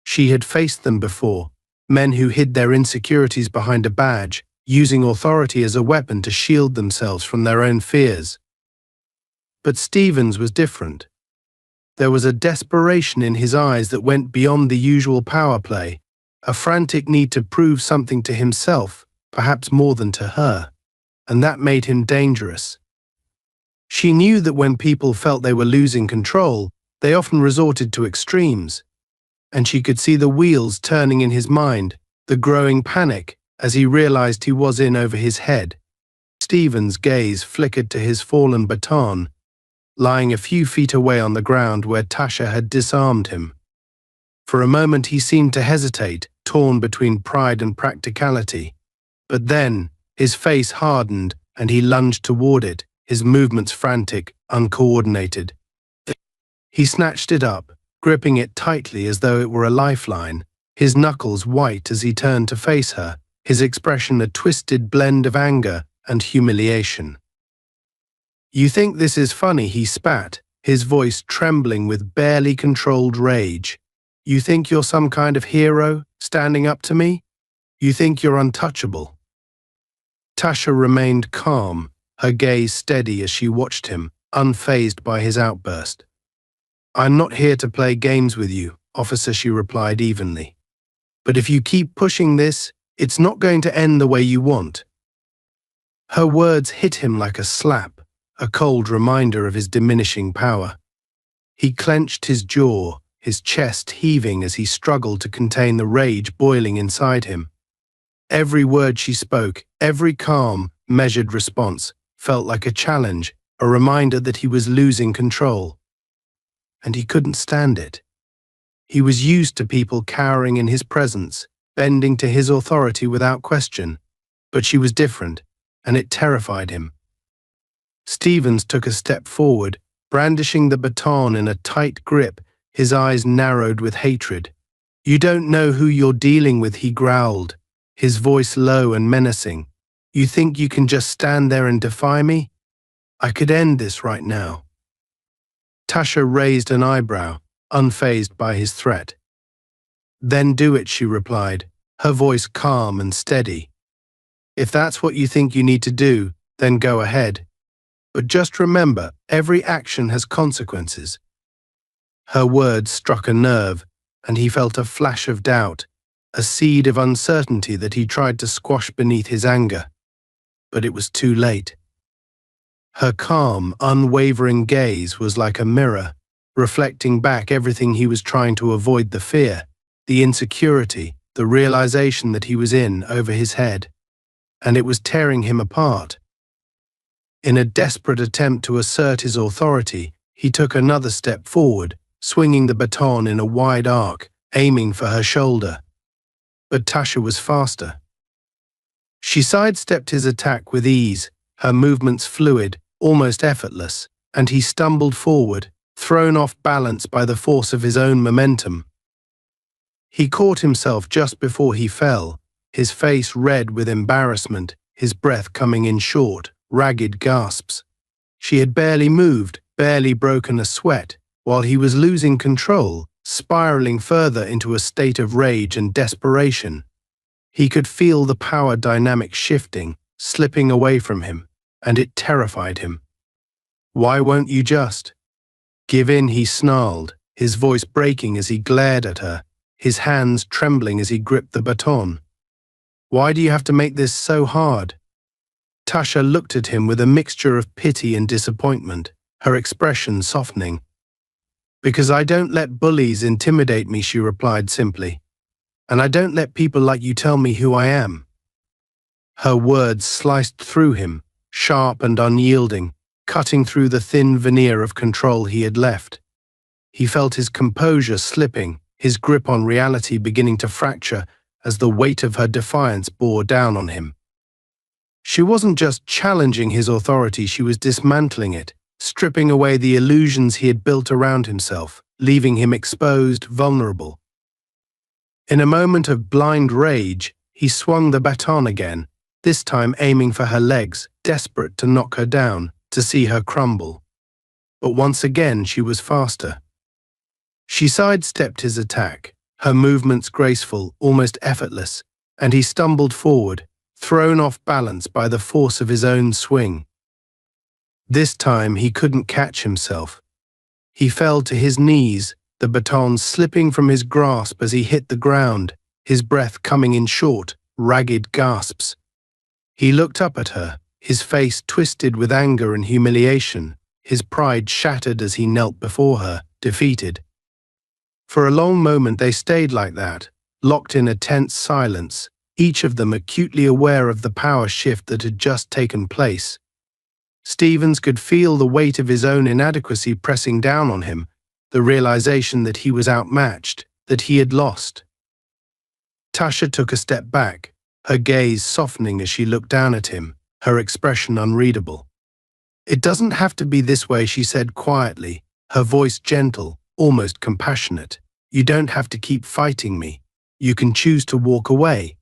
She had faced them before, men who hid their insecurities behind a badge, using authority as a weapon to shield themselves from their own fears. But Stevens was different. There was a desperation in his eyes that went beyond the usual power play, a frantic need to prove something to himself, perhaps more than to her, and that made him dangerous. She knew that when people felt they were losing control, they often resorted to extremes, and she could see the wheels turning in his mind, the growing panic as he realized he was in over his head. Stevens' gaze flickered to his fallen baton, lying a few feet away on the ground where Tasha had disarmed him. For a moment he seemed to hesitate, torn between pride and practicality. But then, his face hardened and he lunged toward it, his movements frantic, uncoordinated. He snatched it up, gripping it tightly as though it were a lifeline, his knuckles white as he turned to face her, his expression a twisted blend of anger and humiliation. "You think this is funny?" he spat, his voice trembling with barely controlled rage. "You think you're some kind of hero, standing up to me? You think you're untouchable?" Tasha remained calm, her gaze steady as she watched him, unfazed by his outburst. "I'm not here to play games with you, officer," she replied evenly. "But if you keep pushing this, it's not going to end the way you want." Her words hit him like a slap, a cold reminder of his diminishing power. He clenched his jaw, his chest heaving as he struggled to contain the rage boiling inside him. Every word she spoke, every calm, measured response, felt like a challenge, a reminder that he was losing control. And he couldn't stand it. He was used to people cowering in his presence, bending to his authority without question. But she was different, and it terrified him. Stevens took a step forward, brandishing the baton in a tight grip, his eyes narrowed with hatred. "You don't know who you're dealing with," he growled, his voice low and menacing. "You think you can just stand there and defy me? I could end this right now." Tasha raised an eyebrow, unfazed by his threat. "Then do it," she replied, her voice calm and steady. "If that's what you think you need to do, then go ahead. But just remember, every action has consequences." Her words struck a nerve, and he felt a flash of doubt, a seed of uncertainty that he tried to squash beneath his anger. But it was too late. Her calm, unwavering gaze was like a mirror, reflecting back everything he was trying to avoid: the fear, the insecurity, the realization that he was in over his head. And it was tearing him apart. In a desperate attempt to assert his authority, he took another step forward, swinging the baton in a wide arc, aiming for her shoulder. But Tasha was faster. She sidestepped his attack with ease, her movements fluid, almost effortless, and he stumbled forward, thrown off balance by the force of his own momentum. He caught himself just before he fell, his face red with embarrassment, his breath coming in short, ragged gasps. She had barely moved, barely broken a sweat, while he was losing control, spiraling further into a state of rage and desperation. He could feel the power dynamic shifting, slipping away from him, and it terrified him. "Why won't you just give in?" he snarled, his voice breaking as he glared at her, his hands trembling as he gripped the baton. "Why do you have to make this so hard?" Tasha looked at him with a mixture of pity and disappointment, her expression softening. "Because I don't let bullies intimidate me," she replied simply. "And I don't let people like you tell me who I am." Her words sliced through him, sharp and unyielding, cutting through the thin veneer of control he had left. He felt his composure slipping, his grip on reality beginning to fracture as the weight of her defiance bore down on him. She wasn't just challenging his authority, she was dismantling it, stripping away the illusions he had built around himself, leaving him exposed, vulnerable. In a moment of blind rage, he swung the baton again, this time aiming for her legs, desperate to knock her down, to see her crumble. But once again she was faster. She sidestepped his attack, her movements graceful, almost effortless, and he stumbled forward, thrown off balance by the force of his own swing. This time he couldn't catch himself. He fell to his knees, the baton slipping from his grasp as he hit the ground, his breath coming in short, ragged gasps. He looked up at her, his face twisted with anger and humiliation, his pride shattered as he knelt before her, defeated. For a long moment they stayed like that, locked in a tense silence, each of them acutely aware of the power shift that had just taken place. Stevens could feel the weight of his own inadequacy pressing down on him, the realization that he was outmatched, that he had lost. Tasha took a step back, her gaze softening as she looked down at him, her expression unreadable. "It doesn't have to be this way," she said quietly, her voice gentle, almost compassionate. "You don't have to keep fighting me. You can choose to walk away."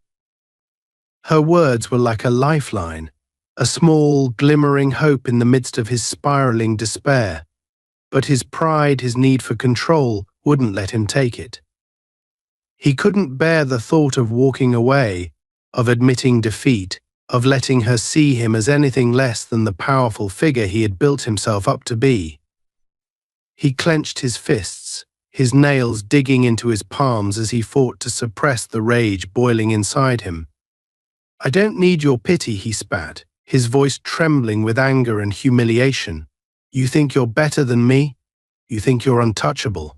Her words were like a lifeline, a small, glimmering hope in the midst of his spiraling despair. But his pride, his need for control, wouldn't let him take it. He couldn't bear the thought of walking away, of admitting defeat, of letting her see him as anything less than the powerful figure he had built himself up to be. He clenched his fists, his nails digging into his palms as he fought to suppress the rage boiling inside him. "I don't need your pity," he spat, his voice trembling with anger and humiliation. "You think you're better than me? You think you're untouchable?"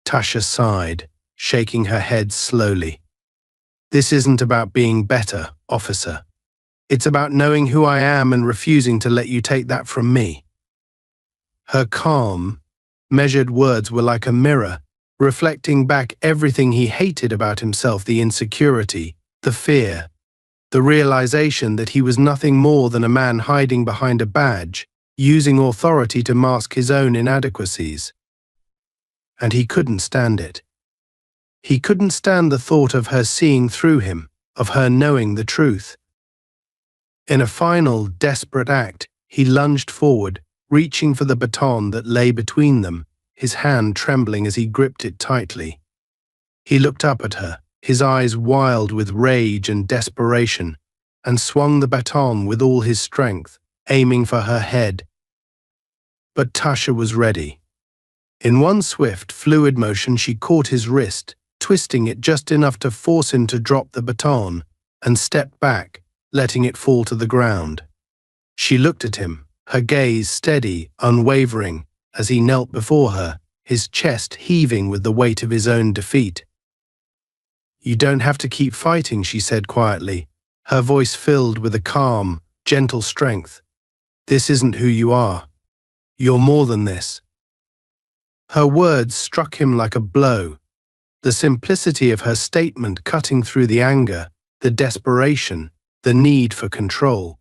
Tasha sighed, shaking her head slowly. "This isn't about being better, officer. It's about knowing who I am and refusing to let you take that from me." Her calm, measured words were like a mirror, reflecting back everything he hated about himself: the insecurity, the fear, the realization that he was nothing more than a man hiding behind a badge, using authority to mask his own inadequacies. And he couldn't stand it. He couldn't stand the thought of her seeing through him, of her knowing the truth. In a final, desperate act, he lunged forward, reaching for the baton that lay between them, his hand trembling as he gripped it tightly. He looked up at her, his eyes wild with rage and desperation, and swung the baton with all his strength, aiming for her head. But Tasha was ready. In one swift, fluid motion, she caught his wrist, twisting it just enough to force him to drop the baton, and stepped back, letting it fall to the ground. She looked at him, her gaze steady, unwavering, as he knelt before her, his chest heaving with the weight of his own defeat. "You don't have to keep fighting," she said quietly, her voice filled with a calm, gentle strength. "This isn't who you are. You're more than this." Her words struck him like a blow, the simplicity of her statement cutting through the anger, the desperation, the need for control.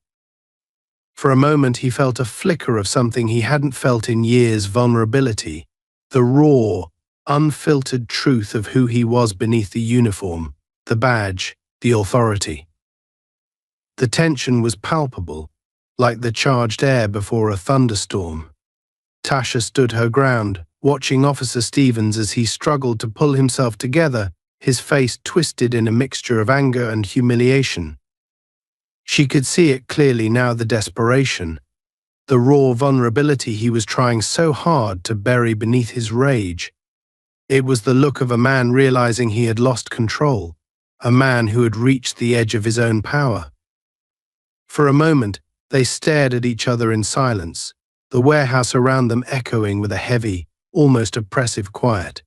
For a moment he felt a flicker of something he hadn't felt in years: vulnerability, the raw, unfiltered truth of who he was beneath the uniform, the badge, the authority. The tension was palpable, like the charged air before a thunderstorm. Tasha stood her ground, watching Officer Stevens as he struggled to pull himself together, his face twisted in a mixture of anger and humiliation. She could see it clearly now: the desperation, the raw vulnerability he was trying so hard to bury beneath his rage. It was the look of a man realizing he had lost control, a man who had reached the edge of his own power. For a moment, they stared at each other in silence, the warehouse around them echoing with a heavy, almost oppressive quiet.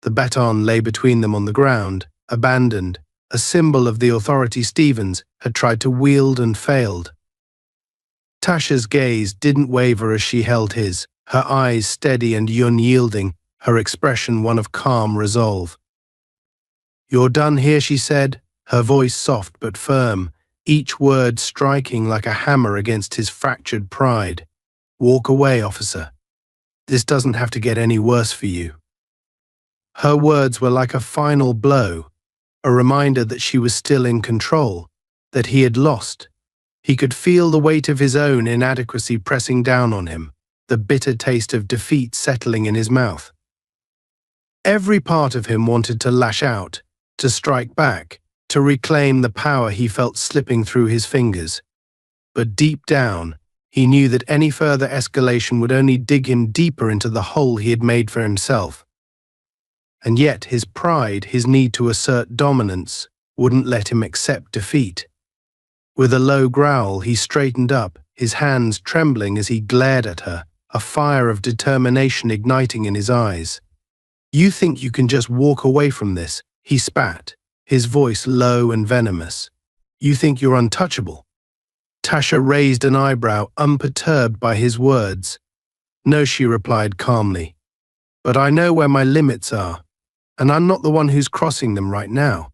The baton lay between them on the ground, abandoned, a symbol of the authority Stevens had tried to wield and failed. Tasha's gaze didn't waver as she held his, her eyes steady and unyielding, her expression one of calm resolve. "You're done here," she said, her voice soft but firm, each word striking like a hammer against his fractured pride. "Walk away, officer. This doesn't have to get any worse for you." Her words were like a final blow, a reminder that she was still in control, that he had lost. He could feel the weight of his own inadequacy pressing down on him, the bitter taste of defeat settling in his mouth. Every part of him wanted to lash out, to strike back, to reclaim the power he felt slipping through his fingers. But deep down, he knew that any further escalation would only dig him deeper into the hole he had made for himself. And yet his pride, his need to assert dominance, wouldn't let him accept defeat. With a low growl, he straightened up, his hands trembling as he glared at her, a fire of determination igniting in his eyes. "You think you can just walk away from this?" he spat, his voice low and venomous. "You think you're untouchable?" Tasha raised an eyebrow, unperturbed by his words. "No," she replied calmly. "But I know where my limits are, and I'm not the one who's crossing them right now."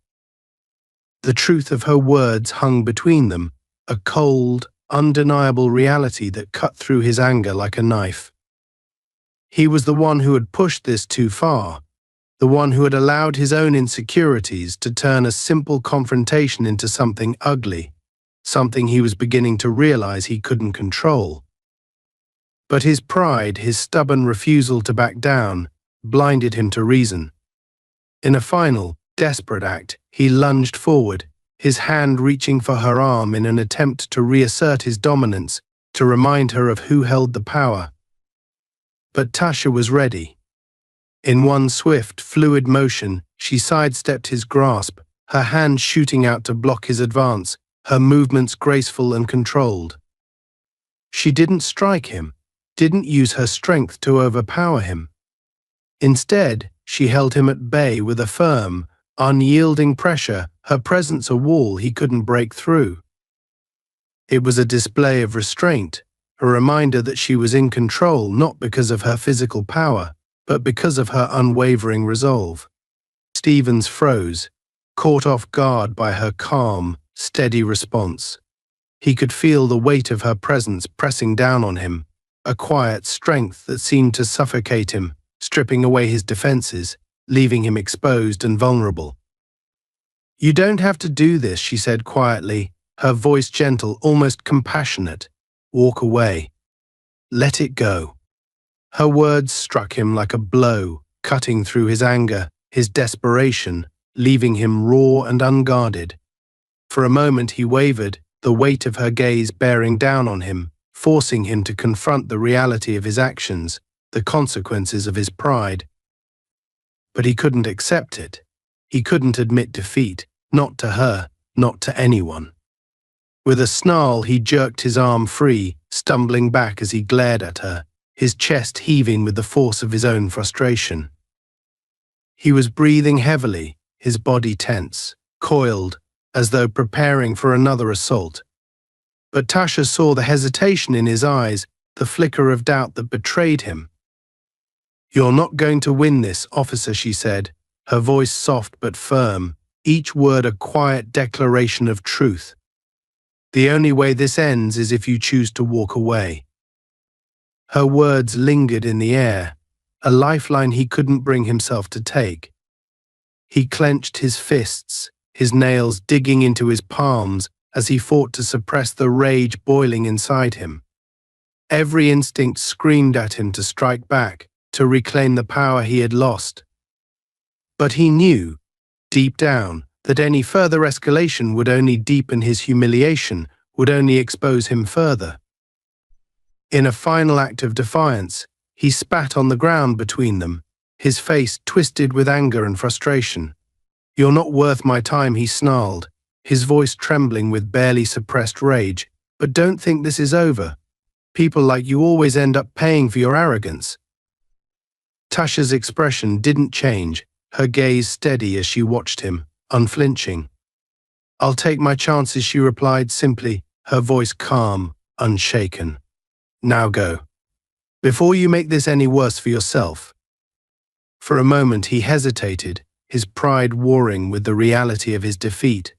The truth of her words hung between them, a cold, undeniable reality that cut through his anger like a knife. He was the one who had pushed this too far, the one who had allowed his own insecurities to turn a simple confrontation into something ugly, something he was beginning to realize he couldn't control. But his pride, his stubborn refusal to back down, blinded him to reason. In a final, desperate act, he lunged forward, his hand reaching for her arm in an attempt to reassert his dominance, to remind her of who held the power. But Tasha was ready. In one swift, fluid motion, she sidestepped his grasp, her hand shooting out to block his advance, her movements graceful and controlled. She didn't strike him, didn't use her strength to overpower him. Instead, she held him at bay with a firm, unyielding pressure, her presence a wall he couldn't break through. It was a display of restraint, a reminder that she was in control not because of her physical power, but because of her unwavering resolve. Stevens froze, caught off guard by her calm, steady response. He could feel the weight of her presence pressing down on him, a quiet strength that seemed to suffocate him, stripping away his defenses, leaving him exposed and vulnerable. "You don't have to do this," she said quietly, her voice gentle, almost compassionate. "Walk away. Let it go." Her words struck him like a blow, cutting through his anger, his desperation, leaving him raw and unguarded. For a moment he wavered, the weight of her gaze bearing down on him, forcing him to confront the reality of his actions, the consequences of his pride. But he couldn't accept it. He couldn't admit defeat, not to her, not to anyone. With a snarl, he jerked his arm free, stumbling back as he glared at her, his chest heaving with the force of his own frustration. He was breathing heavily, his body tense, coiled, as though preparing for another assault. But Tasha saw the hesitation in his eyes, the flicker of doubt that betrayed him. "You're not going to win this, officer," she said, her voice soft but firm, each word a quiet declaration of truth. "The only way this ends is if you choose to walk away." Her words lingered in the air, a lifeline he couldn't bring himself to take. He clenched his fists, his nails digging into his palms as he fought to suppress the rage boiling inside him. Every instinct screamed at him to strike back, to reclaim the power he had lost. But he knew, deep down, that any further escalation would only deepen his humiliation, would only expose him further. In a final act of defiance, he spat on the ground between them, his face twisted with anger and frustration. "You're not worth my time," he snarled, his voice trembling with barely suppressed rage. "But don't think this is over. People like you always end up paying for your arrogance." Tasha's expression didn't change, her gaze steady as she watched him, unflinching. "I'll take my chances," she replied simply, her voice calm, unshaken. "Now go. Before you make this any worse for yourself." For a moment he hesitated, his pride warring with the reality of his defeat.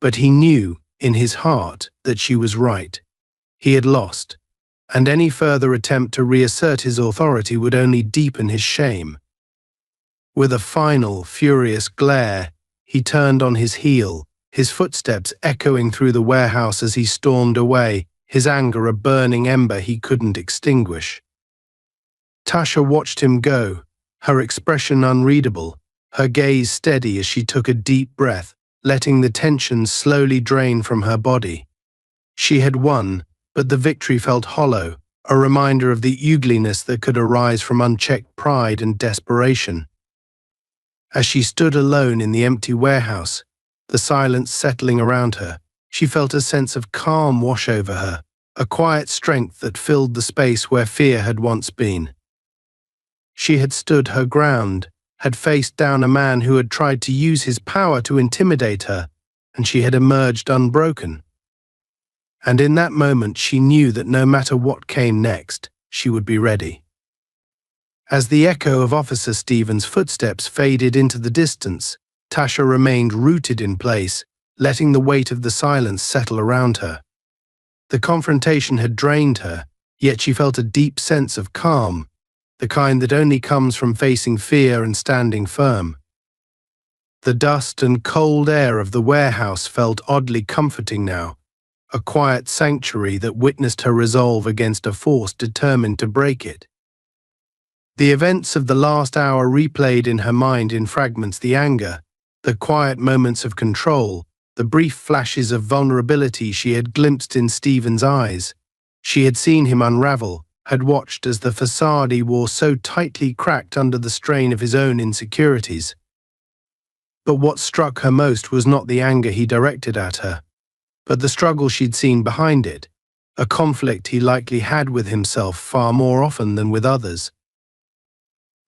But he knew, in his heart, that she was right. He had lost, and any further attempt to reassert his authority would only deepen his shame. With a final, furious glare, he turned on his heel, his footsteps echoing through the warehouse as he stormed away, his anger a burning ember he couldn't extinguish. Tasha watched him go, her expression unreadable, her gaze steady as she took a deep breath, letting the tension slowly drain from her body. She had won, but the victory felt hollow, a reminder of the ugliness that could arise from unchecked pride and desperation. As she stood alone in the empty warehouse, the silence settling around her, she felt a sense of calm wash over her, a quiet strength that filled the space where fear had once been. She had stood her ground, had faced down a man who had tried to use his power to intimidate her, and she had emerged unbroken. And in that moment she knew that no matter what came next, she would be ready. As the echo of Officer Stevens' footsteps faded into the distance, Tasha remained rooted in place, letting the weight of the silence settle around her. The confrontation had drained her, yet she felt a deep sense of calm, the kind that only comes from facing fear and standing firm. The dust and cold air of the warehouse felt oddly comforting now, a quiet sanctuary that witnessed her resolve against a force determined to break it. The events of the last hour replayed in her mind in fragments: the anger, the quiet moments of control, the brief flashes of vulnerability she had glimpsed in Stephen's eyes. She had seen him unravel, had watched as the facade he wore so tightly cracked under the strain of his own insecurities. But what struck her most was not the anger he directed at her. but the struggle she'd seen behind it, a conflict he likely had with himself far more often than with others.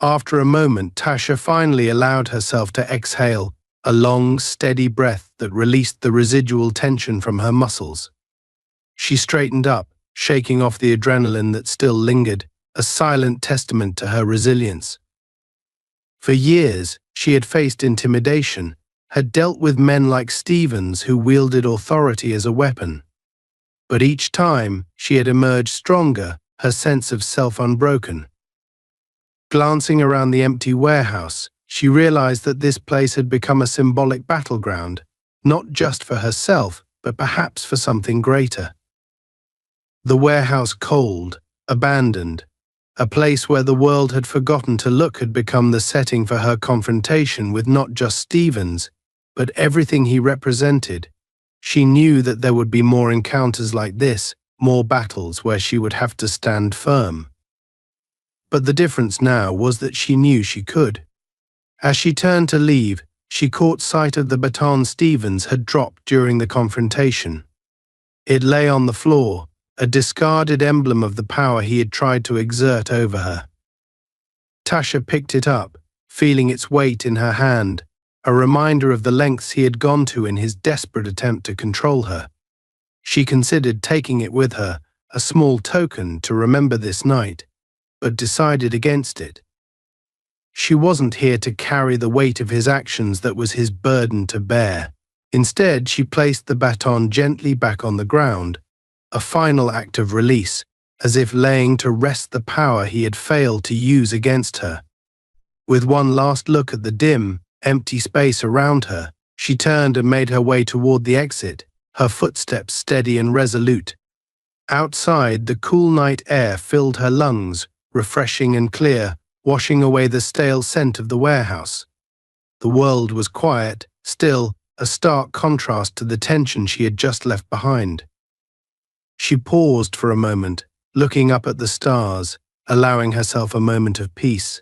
After a moment, Tasha finally allowed herself to exhale, a long, steady breath that released the residual tension from her muscles. She straightened up, shaking off the adrenaline that still lingered, a silent testament to her resilience. For years, she had faced intimidation, had dealt with men like Stevens who wielded authority as a weapon. But each time, she had emerged stronger, her sense of self unbroken. Glancing around the empty warehouse, she realized that this place had become a symbolic battleground, not just for herself, but perhaps for something greater. The warehouse, cold, abandoned, a place where the world had forgotten to look, had become the setting for her confrontation with not just Stevens, but everything he represented. She knew that there would be more encounters like this, more battles where she would have to stand firm. But the difference now was that she knew she could. As she turned to leave, she caught sight of the baton Stevens had dropped during the confrontation. It lay on the floor, a discarded emblem of the power he had tried to exert over her. Tasha picked it up, feeling its weight in her hand, a reminder of the lengths he had gone to in his desperate attempt to control her. She considered taking it with her, a small token to remember this night, but decided against it. She wasn't here to carry the weight of his actions that was his burden to bear. Instead, she placed the baton gently back on the ground, a final act of release, as if laying to rest the power he had failed to use against her. With one last look at the dim, empty space around her, she turned and made her way toward the exit, her footsteps steady and resolute. Outside, the cool night air filled her lungs, refreshing and clear, washing away the stale scent of the warehouse. The world was quiet, still, a stark contrast to the tension she had just left behind. She paused for a moment, looking up at the stars, allowing herself a moment of peace.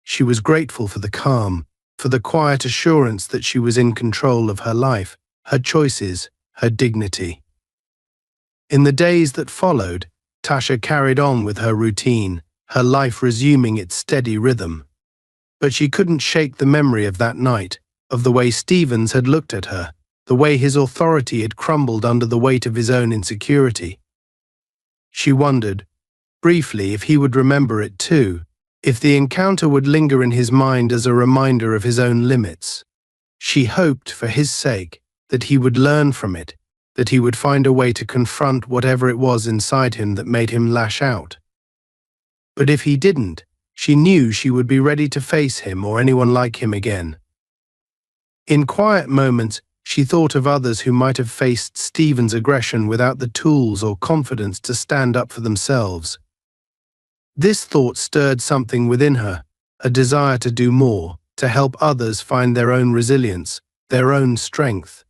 She was grateful for the calm, for the quiet assurance that she was in control of her life, her choices, her dignity. In the days that followed, Tasha carried on with her routine, her life resuming its steady rhythm. But she couldn't shake the memory of that night, of the way Stevens had looked at her, the way his authority had crumbled under the weight of his own insecurity. She wondered, briefly, if he would remember it too, if the encounter would linger in his mind as a reminder of his own limits. She hoped, for his sake, that he would learn from it, that he would find a way to confront whatever it was inside him that made him lash out. But if he didn't, she knew she would be ready to face him or anyone like him again. In quiet moments, she thought of others who might have faced Stevens' aggression without the tools or confidence to stand up for themselves. This thought stirred something within her, a desire to do more, to help others find their own resilience, their own strength.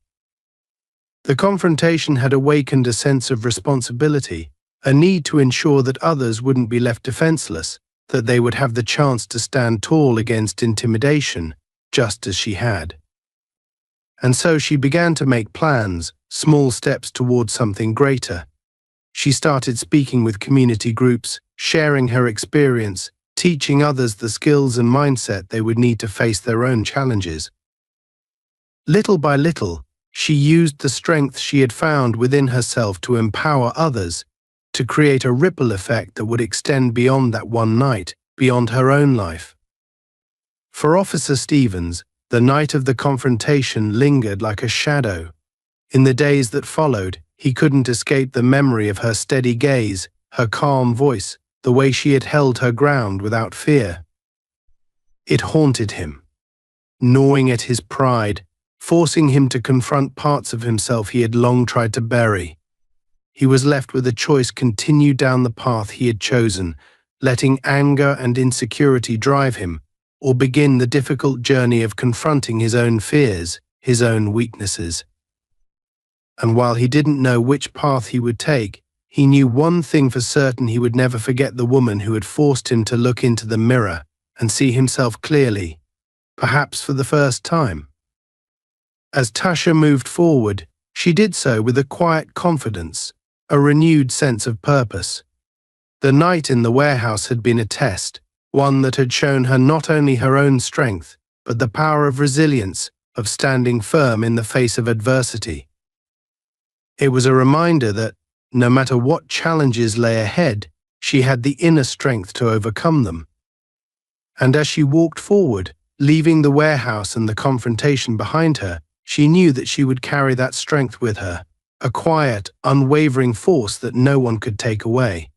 The confrontation had awakened a sense of responsibility, a need to ensure that others wouldn't be left defenseless, that they would have the chance to stand tall against intimidation, just as she had. And so she began to make plans, small steps towards something greater. She started speaking with community groups, sharing her experience, teaching others the skills and mindset they would need to face their own challenges. Little by little, she used the strength she had found within herself to empower others, to create a ripple effect that would extend beyond that one night, beyond her own life. For Officer Stevens, the night of the confrontation lingered like a shadow. In the days that followed, he couldn't escape the memory of her steady gaze, her calm voice, the way she had held her ground without fear. It haunted him, gnawing at his pride, forcing him to confront parts of himself he had long tried to bury. He was left with a choice: continue down the path he had chosen, letting anger and insecurity drive him, or begin the difficult journey of confronting his own fears, his own weaknesses. And while he didn't know which path he would take, he knew one thing for certain: he would never forget the woman who had forced him to look into the mirror and see himself clearly, perhaps for the first time. As Tasha moved forward, She did so with a quiet confidence, a renewed sense of purpose. The night in the warehouse had been a test, one that had shown her not only her own strength, but the power of resilience, of standing firm in the face of adversity. It was a reminder that, no matter what challenges lay ahead, she had the inner strength to overcome them. And as she walked forward, leaving the warehouse and the confrontation behind her, she knew that she would carry that strength with her, a quiet, unwavering force that no one could take away.